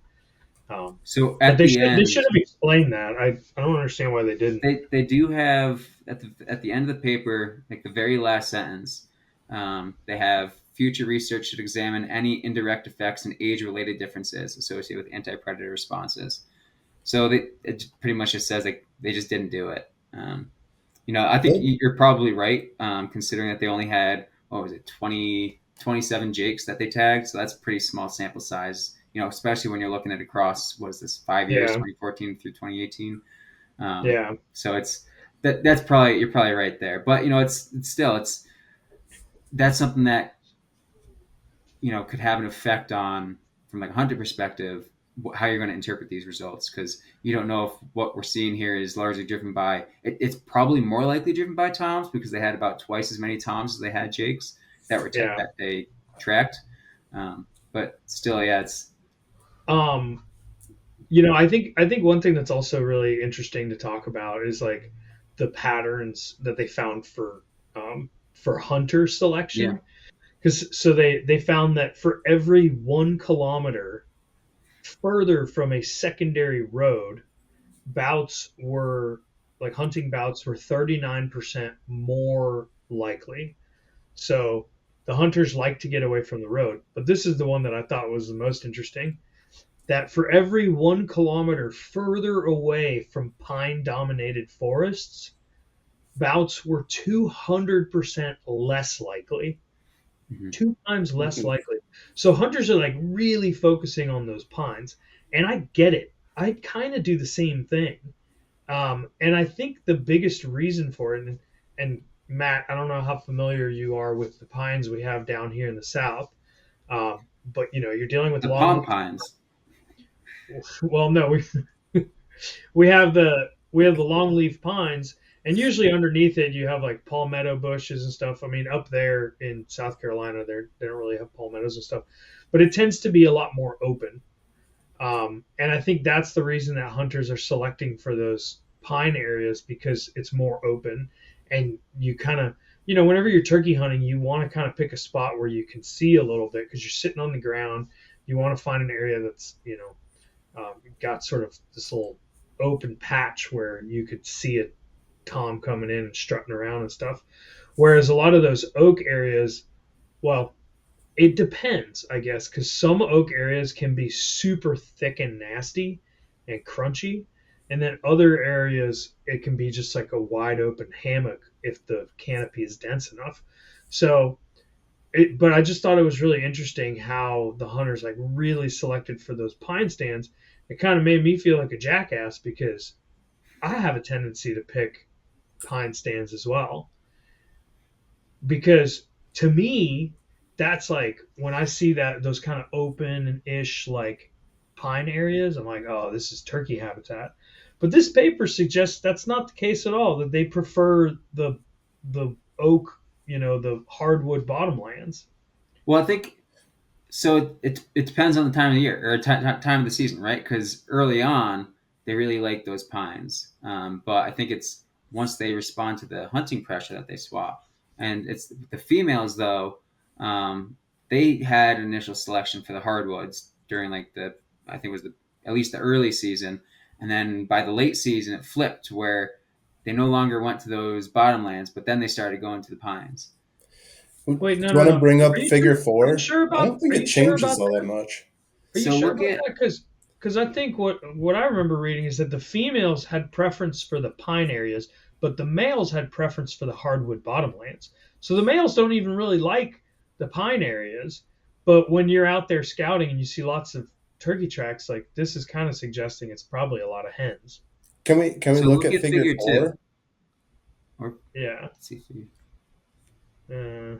Speaker 1: Um,
Speaker 2: So
Speaker 1: but
Speaker 2: at the
Speaker 1: they
Speaker 2: end,
Speaker 1: should have explained that. I don't understand why they didn't.
Speaker 2: they do have at the end of the paper, like the very last sentence, they have future research should examine any indirect effects and age-related differences associated with anti-predator responses. So it pretty much just says like they just didn't do it. I think
Speaker 3: Good.
Speaker 2: you're probably right, considering that they only had, what was it, 27 jakes that they tagged. So that's a pretty small sample size, especially when you're looking at across, what is this, 5 years,
Speaker 1: Yeah,
Speaker 2: 2014 through 2018.
Speaker 1: yeah,
Speaker 2: So that's probably, you're probably right there. But, that's something that, could have an effect on, from like a hunter perspective, how you're going to interpret these results, because you don't know if what we're seeing here is largely driven by it's probably more likely driven by toms, because they had about twice as many toms as they had jakes
Speaker 1: yeah.
Speaker 2: that they tracked. But still, yeah, it's
Speaker 1: Um, I think one thing that's also really interesting to talk about is like the patterns that they found for hunter
Speaker 2: yeah.
Speaker 1: selection. Because so they found that for every 1 kilometer further from a secondary road, bouts were like hunting bouts were 39% more likely. So the hunters like to get away from the road. But this is the one that I thought was the most interesting, that for every 1 kilometer further away from pine dominated forests, bouts were 200% less likely.
Speaker 2: Mhm.
Speaker 1: 2 times less
Speaker 3: Mhm.
Speaker 1: likely. So hunters are like really focusing on those pines. And I get it. I kind of do the same thing. And I think the biggest reason for it, and Matt, I don't know how familiar you are with the pines we have down here in the South, but you're dealing with
Speaker 2: The
Speaker 1: long.
Speaker 2: palm pines.
Speaker 1: Well, no, we have the longleaf pines, and usually underneath it you have like palmetto bushes and stuff. I mean, up there in South Carolina, they don't really have palmettos and stuff, but it tends to be a lot more open. And I think that's the reason that hunters are selecting for those pine areas, because it's more open, and you kind of, whenever you're turkey hunting, you want to kind of pick a spot where you can see a little bit because you're sitting on the ground. You want to find an area that's, got sort of this little open patch where you could see a tom coming in and strutting around and stuff. Whereas a lot of those oak areas, well, it depends, I guess, because some oak areas can be super thick and nasty and crunchy. And then other areas, it can be just like a wide open hammock if the canopy is dense enough. So, but I just thought it was really interesting how the hunters like really selected for those pine stands. It kind of made me feel like a jackass because I have a tendency to pick pine stands as well. Because to me, that's like when I see that those kind of open and ish like pine areas, I'm like, oh, this is turkey habitat. But this paper suggests that's not the case at all. That they prefer the oak, the hardwood bottomlands.
Speaker 2: Well, I think so. It depends on the time of the year or time of the season, right? Because early on, they really like those pines, but I think it's once they respond to the hunting pressure that they swap. And it's the females though. They had initial selection for the hardwoods during like I think it was at least the early season, and then by the late season it flipped where they no longer went to those bottomlands, but then they started going to the pines.
Speaker 3: Do
Speaker 1: Wait, no,
Speaker 3: you
Speaker 1: no,
Speaker 3: want to
Speaker 1: no.
Speaker 3: bring
Speaker 1: Are
Speaker 3: up
Speaker 1: you
Speaker 3: figure
Speaker 1: sure? Are you
Speaker 3: four?
Speaker 1: sure
Speaker 3: I
Speaker 1: about?
Speaker 3: don't think
Speaker 1: Are
Speaker 3: it
Speaker 1: you sure
Speaker 3: changes
Speaker 1: about
Speaker 3: all that
Speaker 1: that?
Speaker 3: much.
Speaker 1: Are you
Speaker 2: So
Speaker 1: sure
Speaker 2: look
Speaker 1: about
Speaker 2: at
Speaker 1: that? Because I think what I remember reading is that the females had preference for the pine areas, but the males had preference for the hardwood bottomlands. So the males don't even really like the pine areas, but when you're out there scouting and you see lots of turkey tracks, like this is kind of suggesting it's probably a lot of hens.
Speaker 3: Can we
Speaker 2: so
Speaker 3: look
Speaker 2: look
Speaker 3: at
Speaker 2: at
Speaker 3: figure
Speaker 2: figure two,
Speaker 3: four?
Speaker 2: or
Speaker 1: Yeah.
Speaker 2: let's see figure.
Speaker 1: Uh,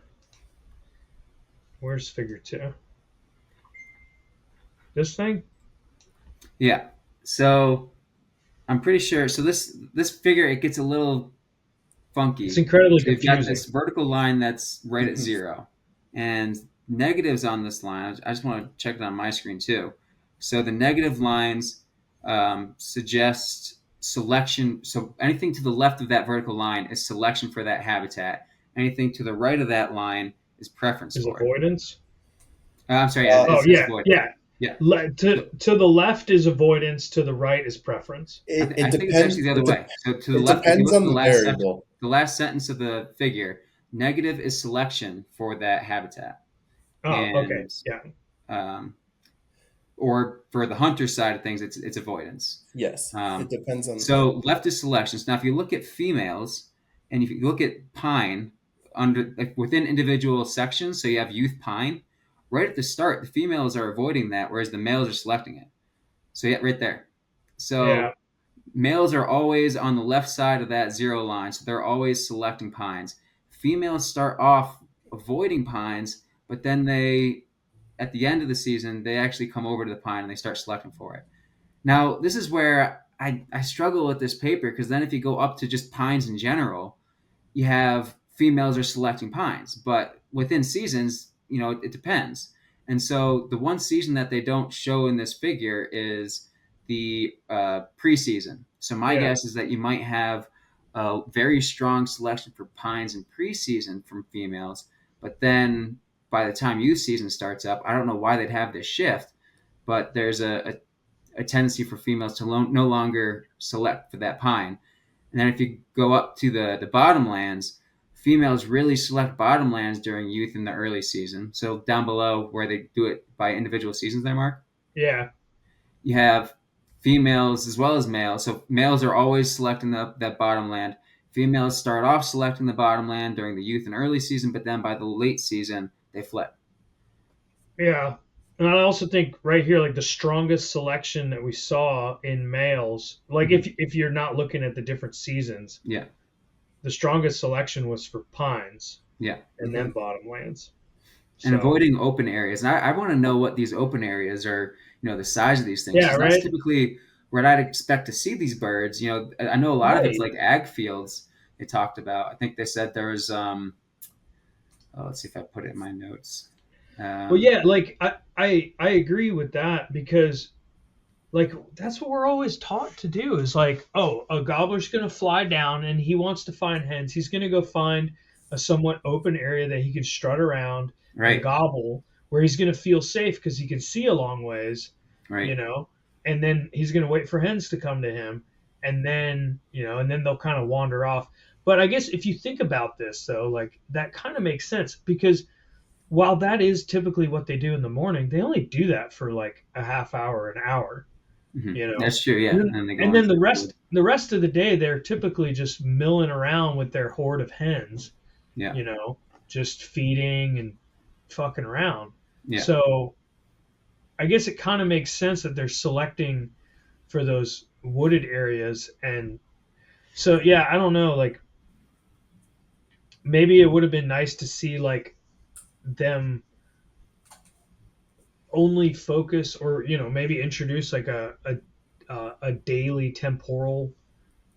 Speaker 1: where's figure two? This thing?
Speaker 2: Yeah. So I'm pretty sure. So this figure it gets a little
Speaker 1: It's
Speaker 2: funky.
Speaker 1: incredibly
Speaker 2: So you've got
Speaker 1: confusing.
Speaker 2: this vertical line that's right at
Speaker 3: Mhm.
Speaker 2: zero, and negatives on this line. I just want to check it on my screen too. So the negative lines suggest selection. So anything to the left of that vertical line is selection for that habitat. Anything to the right of that line is preference
Speaker 1: Is
Speaker 2: for it.
Speaker 1: avoidance?
Speaker 2: I'm sorry, yeah,
Speaker 3: Uh,
Speaker 1: Oh
Speaker 2: it's
Speaker 1: yeah,
Speaker 2: avoidance.
Speaker 1: yeah.
Speaker 2: Yeah.
Speaker 1: To the left is avoidance. To the right is preference.
Speaker 2: I think it's actually the other way. So to the
Speaker 3: It
Speaker 2: left, if you
Speaker 3: depends
Speaker 2: look at
Speaker 3: on
Speaker 2: the
Speaker 3: the
Speaker 2: last section,
Speaker 3: variable.
Speaker 2: the last sentence of the figure, negative is selection for that habitat,
Speaker 1: Oh, okay.
Speaker 2: and
Speaker 1: Yeah.
Speaker 2: um, or for the hunter side of things, it's avoidance.
Speaker 3: Yes, it
Speaker 2: Um,
Speaker 3: depends on.
Speaker 2: so left is selections. Now, if you look at females, and if you look at pine under like within individual sections, so you have youth pine, right at the start, the females are avoiding that, whereas the males are selecting it. So yeah, right there.
Speaker 1: Yeah.
Speaker 2: So males are always on the left side of that zero line, so they're always selecting pines. Females start off avoiding pines, but then at the end of the season, they actually come over to the pine and they start selecting for it. Now, this is where I struggle with this paper because then if you go up to just pines in general, you have females are selecting pines, but within seasons, it depends. And so the one season that they don't show in this figure is the preseason. So my
Speaker 1: Yeah.
Speaker 2: guess is that you might have a very strong selection for pines in preseason from females, but then by the time youth season starts up, I don't know why they'd have this shift, but there's a tendency for females to no longer select for that pine. And then if you go up to the bottomlands, females really select bottomlands during youth in the early season. So down below where they do it by individual seasons there, Mark,
Speaker 1: Yeah.
Speaker 2: you have females as well as males. So males are always selecting that bottomland. Females start off selecting the bottomland during the youth and early season, but then by the late season, they flip.
Speaker 1: Yeah. And I also think right here, like the strongest selection that we saw in males, like if you're not looking at the different seasons,
Speaker 2: Yeah.
Speaker 1: the strongest selection was for pines
Speaker 2: Yeah.
Speaker 1: and then bottomlands.
Speaker 2: And
Speaker 1: So
Speaker 2: avoiding open areas. And I want to know what these open areas are, the size of these things.
Speaker 1: yeah,
Speaker 2: 'Cause that's
Speaker 1: right,
Speaker 2: typically where I'd expect to see these birds. I know a lot of it's
Speaker 1: right.
Speaker 2: like ag fields they talked about. I think they said there was, let's see if I put it in my notes.
Speaker 1: Well,
Speaker 2: Um,
Speaker 1: yeah, like I agree with that because like that's what we're always taught to do is like, oh, a gobbler's gonna fly down and he wants to find hens. He's gonna go find a somewhat open area that he can strut around and
Speaker 2: right,
Speaker 1: gobble, where he's gonna feel safe because he can see a long ways, you
Speaker 2: right.
Speaker 1: know, and then he's gonna wait for hens to come to him, and then they'll kind of wander off. But I guess if you think about this though, like that kind of makes sense because while that is typically what they do in the morning, they only do that for like a half hour, an hour, you know.
Speaker 2: That's true, yeah.
Speaker 1: And
Speaker 2: And
Speaker 1: then,
Speaker 2: then they go
Speaker 1: and
Speaker 2: on
Speaker 1: then
Speaker 2: to
Speaker 1: the rest of the day they're typically just milling around with their horde of hens,
Speaker 2: yeah,
Speaker 1: you know, just feeding and fucking around.
Speaker 2: yeah.
Speaker 1: So I guess it kind of makes sense that they're selecting for those wooded areas. And so yeah, I don't know, like maybe it would have been nice to see like them only focus or maybe introduce like a daily temporal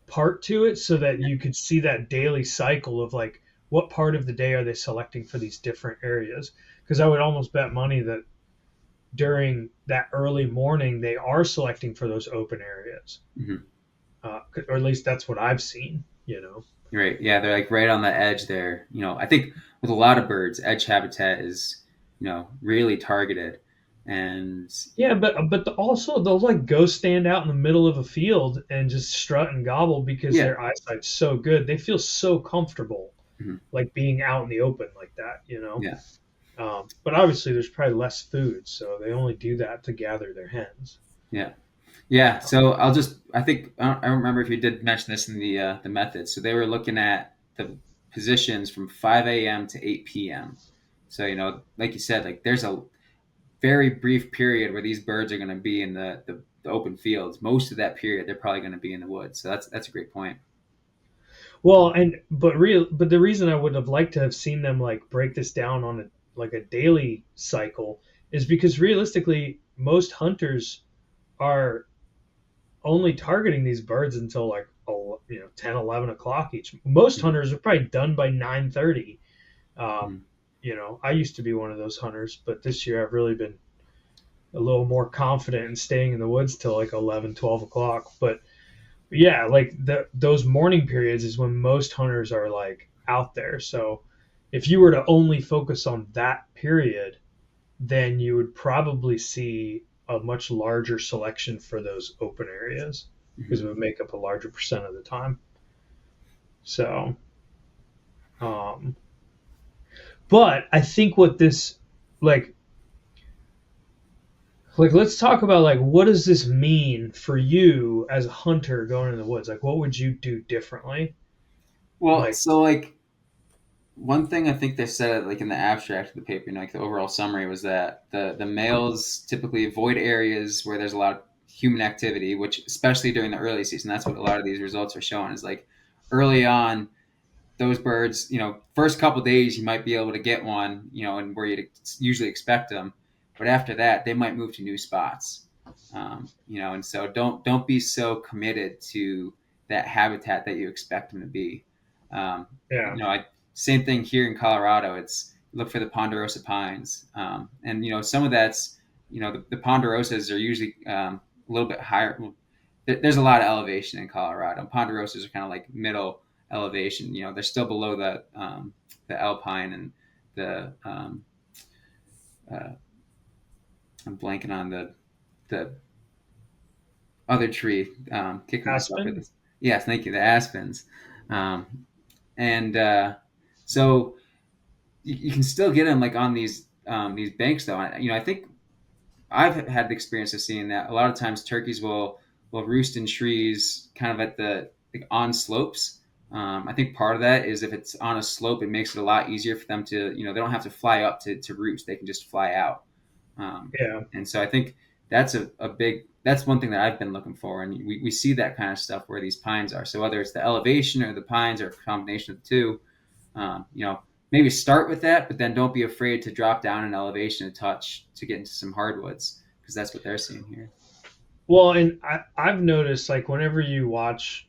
Speaker 1: part to it so that you could see that daily cycle of like what part of the day are they selecting for these different areas, because I would almost bet money that during that early morning they are selecting for those open areas,
Speaker 2: hmm
Speaker 1: or at least that's what I've seen.
Speaker 2: Right, yeah. They're like right on the edge there. I think with a lot of birds, edge habitat is, really targeted. And
Speaker 1: Yeah, but also they'll like go stand out in the middle of a field and just strut and gobble because
Speaker 2: yeah,
Speaker 1: their eyesight's so good. They feel so comfortable,
Speaker 2: mhm,
Speaker 1: like being out in the open like that.
Speaker 2: yeah.
Speaker 1: But obviously there's probably less food, so they only do that to gather their hens.
Speaker 2: Yeah. Yeah. So I think, I don't remember if you did mention this in the method. So they were looking at the positions from 5 a.m. to 8 p.m. So, like you said, like there's a very brief period where these birds are going to be in the open fields. Most of that period, they're probably going to be in the woods. So that's a great point.
Speaker 1: Well, but the reason I would have liked to have seen them like break this down on a daily cycle is because realistically most hunters are only targeting these birds until like 10, 11 o'clock each. Most
Speaker 2: Mhm.
Speaker 1: hunters are probably done by 9:30.
Speaker 2: Mhm.
Speaker 1: I used to be one of those hunters, but this year I've really been a little more confident in staying in the woods till like 11, 12 o'clock. But yeah, like those morning periods is when most hunters are like out there. So if you were to only focus on that period, then you would probably see a much larger selection for those open areas because
Speaker 2: Mhm.
Speaker 1: it would make up a larger percent of the time. So, um, but I think what this like let's talk about like what does this mean for you as a hunter going in the woods? Like what would you do differently?
Speaker 2: Well,
Speaker 1: Like
Speaker 2: so like one thing I think they said like in the abstract of the paper, like the overall summary was that the males typically avoid areas where there's a lot of human activity, which especially during the early season, that's what a lot of these results are showing is like early on those birds, first couple days you might be able to get one, and where you'd usually expect them, but after that they might move to new spots, and so don't be so committed to that habitat that you expect them to be. Um,
Speaker 1: yeah,
Speaker 2: Same thing here in Colorado. It's look for the ponderosa pines, and some of that's the ponderosas are usually a little bit higher. There's a lot of elevation in Colorado. Ponderosas are kind of like middle elevation. They're still below the alpine and the uh, I'm blanking on the other tree. Kicking myself for
Speaker 1: Aspen.
Speaker 2: this. Yes, thank you. The aspens, um, and so you can still get them like on these banks though. I think I've had the experience of seeing that a lot of times turkeys will roost in trees kind of at the like on slopes. I think part of that is if it's on a slope, it makes it a lot easier for them to they don't have to fly up to roost; they can just fly out.
Speaker 1: Yeah,
Speaker 2: And so I think that's a big that's one thing that I've been looking for, and we see that kind of stuff where these pines are. So whether it's the elevation or the pines or a combination of the two, um, you know, maybe start with that, but then don't be afraid to drop down in elevation a touch to get into some hardwoods because that's what they're seeing here.
Speaker 1: well, and I've noticed like whenever you watch,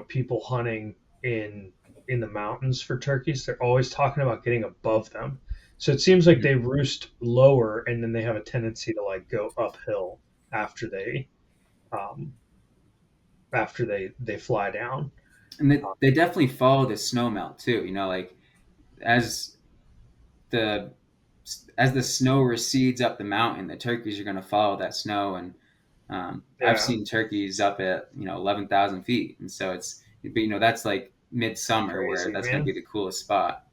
Speaker 1: people hunting in in the mountains for turkeys, they're always talking about getting above them. So it seems like
Speaker 2: Mhm.
Speaker 1: they roost lower, and then they have a tendency to like go uphill after um, they fly down.
Speaker 2: And they definitely follow the snow melt too. Like as the as the snow recedes up the mountain, the turkeys are going to follow that snow. And I've
Speaker 1: Yeah,
Speaker 2: seen turkeys up at 11,000 feet, and so but that's like midsummer where
Speaker 1: crazy
Speaker 2: that's going to
Speaker 1: man.
Speaker 2: be the coolest spot.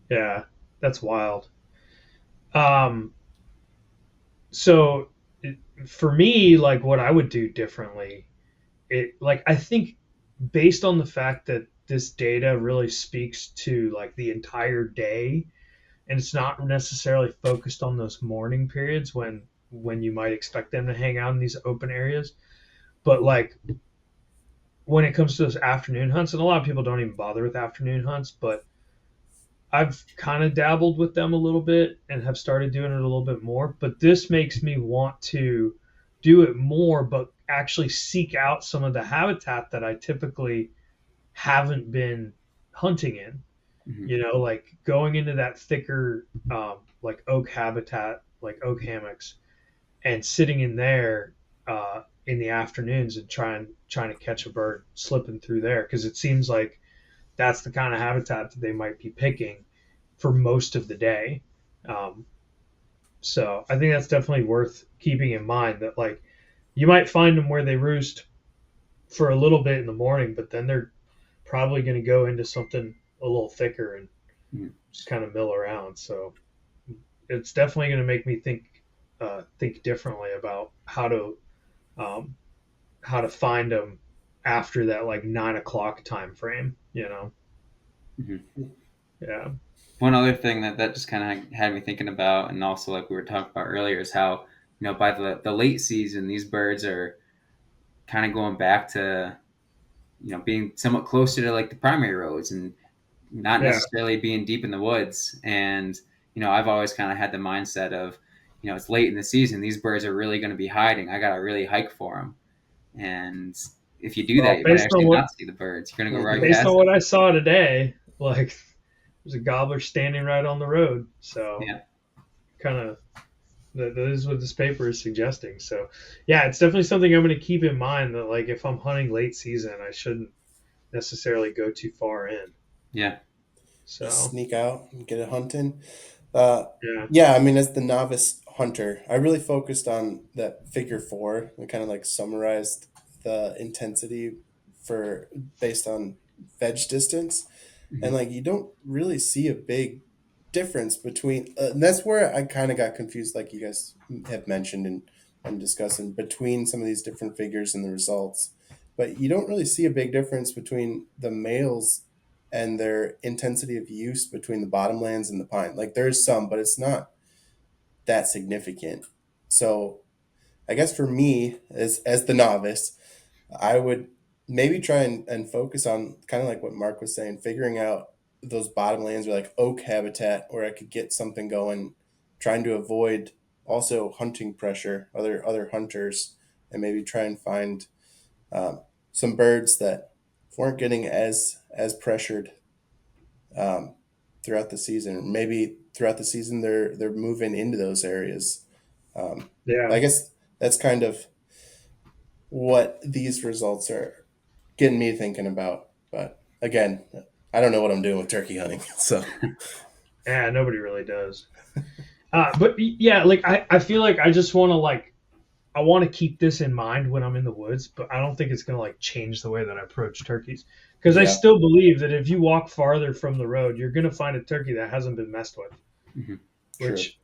Speaker 1: Yeah, that's wild. Um, so for me, like what I would do differently, it like I think based on the fact that this data really speaks to like the entire day and it's not necessarily focused on those morning periods when you might expect them to hang out in these open areas, but like when it comes to those afternoon hunts, and a lot of people don't even bother with afternoon hunts, but I've kind of dabbled with them a little bit and have started doing it a little bit more, but this makes me want to do it more, but actually seek out some of the habitat that I typically haven't been hunting in.
Speaker 2: Hmm.
Speaker 1: Like going into that thicker, like oak habitat, like oak hammocks, and sitting in there in the afternoons and trying to catch a bird slipping through there because it seems like that's the kind of habitat that they might be picking for most of the day. Um, so I think that's definitely worth keeping in mind that like you might find them where they roost for a little bit in the morning, but then they're probably going to go into something a little thicker and
Speaker 2: Hmm.
Speaker 1: just kind of mill around. So it's definitely going to make me think differently about um, how to find them after that like 9 o'clock time frame.
Speaker 2: Hmm.
Speaker 1: Yeah,
Speaker 2: One other thing that just kind of had me thinking about, and also like we were talking about earlier, is how by the late season these birds are kind of going back to being somewhat closer to like the primary roads and not
Speaker 1: yeah.
Speaker 2: necessarily being deep in the woods. And I've always kind of had the mindset of it's late in the season, these birds are really going to be hiding, I gotta really hike for them. And if you do that,
Speaker 1: Well,
Speaker 2: you might actually not see the birds, you're going to go right
Speaker 1: based on
Speaker 2: past
Speaker 1: what
Speaker 2: them.
Speaker 1: I saw today, like there's a gobbler standing right on the road. So
Speaker 2: Yeah.
Speaker 1: kind of That is what this paper is suggesting. So, yeah, it's definitely something I'm going to keep in mind that, like, if I'm hunting late season, I shouldn't necessarily go too far in.
Speaker 2: Yeah.
Speaker 3: Just
Speaker 1: So,
Speaker 3: sneak out and get a hunt in. Uh,
Speaker 1: yeah.
Speaker 3: yeah, I mean, as the novice hunter, I really focused on that figure four and kind of like summarized the intensity for based on veg distance. And
Speaker 2: Mhm.
Speaker 3: like, you don't really see a big difference between, and that's where I kind of got confused, like you guys have mentioned and discussing between some of these different figures and the results. But you don't really see a big difference between the males and their intensity of use between the bottomlands and the pine. Like there's some, but it's not that significant. So I guess for me, as the novice, I would maybe try and focus on kind of like what Mark was saying, figuring out those bottomlands or like oak habitat where I could get something going, trying to avoid also hunting pressure, other hunters, and maybe try and find um, some birds that weren't getting as pressured um, throughout the season. Maybe throughout the season they're moving into those areas.
Speaker 1: Yeah.
Speaker 3: I guess that's kind of what these results are getting me thinking about. But again, I don't know what I'm doing with turkey hunting. So
Speaker 1: Yeah, nobody really does. But yeah, like I feel like I just want to I want to keep this in mind when I'm in the woods, but I don't think it's going to like change the way that I approach turkeys because I
Speaker 3: yeah,
Speaker 1: still believe that if you walk farther from the road, you're going to find a turkey that hasn't been messed with,
Speaker 2: Mhm.
Speaker 3: true.
Speaker 1: which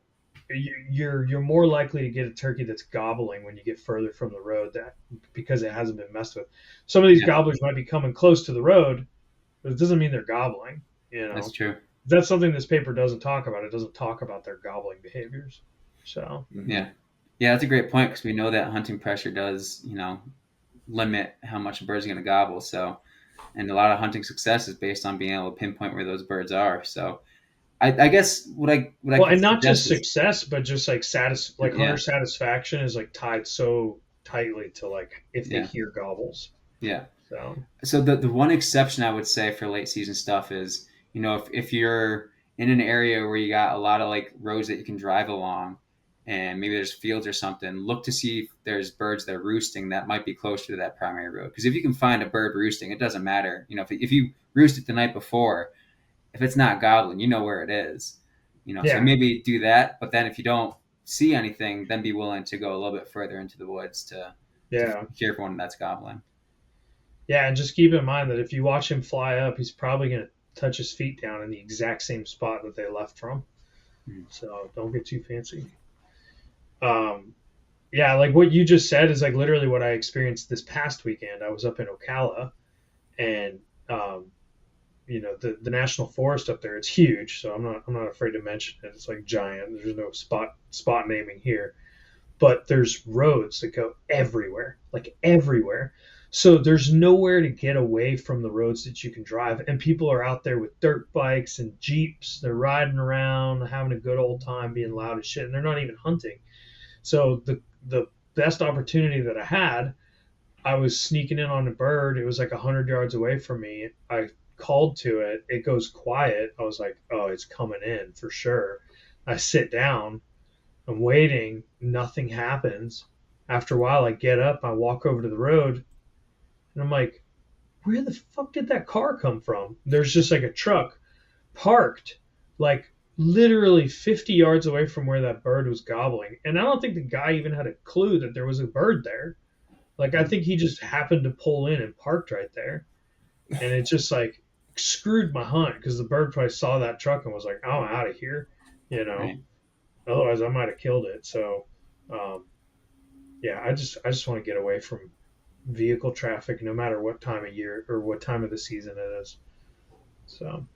Speaker 1: you're more likely to get a turkey that's gobbling when you get further from the road that because it hasn't been messed with. Some of these
Speaker 2: Yeah,
Speaker 1: gobblers might be coming close to the road, but it doesn't mean they're gobbling. You
Speaker 2: that's
Speaker 1: know,
Speaker 2: true.
Speaker 1: that's something this paper doesn't talk about. It doesn't talk about their gobbling behaviors. So
Speaker 3: Hmm.
Speaker 2: Yeah. Yeah, that's a great point because we know that hunting pressure does, limit how much a bird's going to gobble. So, and a lot of hunting success is based on being able to pinpoint where those birds are. So, I guess what I
Speaker 1: well,
Speaker 2: could
Speaker 1: and not
Speaker 2: suggest
Speaker 1: just
Speaker 2: is,
Speaker 1: success, but just like like hunter
Speaker 2: yeah,
Speaker 1: satisfaction is like tied so tightly to like if they
Speaker 2: yeah,
Speaker 1: hear gobbles.
Speaker 2: yeah.
Speaker 1: So
Speaker 2: So the one exception I would say for late season stuff is, if you're in an area where you got a lot of like roads that you can drive along, and maybe there's fields or something, look to see if there's birds that are roosting that might be closer to that primary road. Because if you can find a bird roosting, it doesn't matter. If you roosted the night before, if it's not gobbling, you know where it is. So
Speaker 1: yeah,
Speaker 2: maybe do that. But then if you don't see anything, then be willing to go a little bit further into the woods to
Speaker 1: yeah,
Speaker 2: hear for one that's gobbling.
Speaker 1: yeah, and just keep in mind that if you watch him fly up, he's probably going to touch his feet down in the exact same spot that they left from.
Speaker 2: Mhm.
Speaker 1: So don't get too fancy. Um, yeah, like what you just said is like literally what I experienced this past weekend. I was up in Ocala, and um, the national forest up there. It's huge, so I'm not afraid to mention it. It's like giant. There's no spot naming here, but there's roads that go everywhere, like everywhere. So there's nowhere to get away from the roads that you can drive, and people are out there with dirt bikes and jeeps. They're riding around, having a good old time, being loud as shit, and they're not even hunting. So the best opportunity that I had, I was sneaking in on a bird. It was like 100 yards away from me. I called to it. It goes quiet. I was like, oh, it's coming in for sure. I sit down. I'm waiting. Nothing happens. After a while, I get up. I walk over to the road, and I'm like, where the fuck did that car come from? There's just like a truck parked, like literally 50 yards away from where that bird was gobbling. And I don't think the guy even had a clue that there was a bird there. Like I think he just happened to pull in and parked right there, and it just like screwed my hunt because the bird probably saw that truck and was like, "I'm out of here," you know.
Speaker 2: Right.
Speaker 1: Otherwise, I might have killed it. So, um, yeah, I just want to get away from vehicle traffic, no matter what time of year or what time of the season it is. So,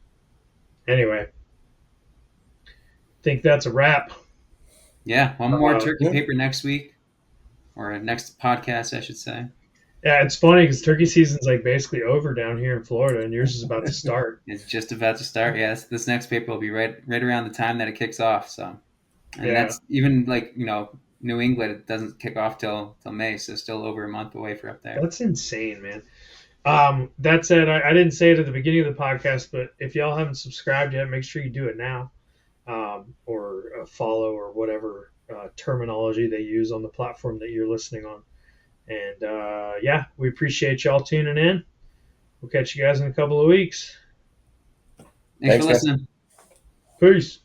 Speaker 1: anyway, I think that's a wrap.
Speaker 2: Yeah, one more turkey
Speaker 3: Yeah.
Speaker 2: paper next week, or next podcast, I should say.
Speaker 1: Yeah, it's funny because turkey season's like basically over down here in Florida, and yours is about to start.
Speaker 2: It's just about to start. Yes, this next paper will be right around the time that it kicks off. So, and
Speaker 1: Yeah,
Speaker 2: that's even like New England. It doesn't kick off till May, so still over a month away for up there.
Speaker 1: that's insane, man. That said, I didn't say it at the beginning of the podcast, but if y'all haven't subscribed yet, make sure you do it now, or follow or whatever terminology they use on the platform that you're listening on. And yeah, we appreciate y'all tuning in. We'll catch you guys in a couple of weeks.
Speaker 2: Thanks for
Speaker 3: Thanks, guys.
Speaker 2: listening.
Speaker 1: Peace.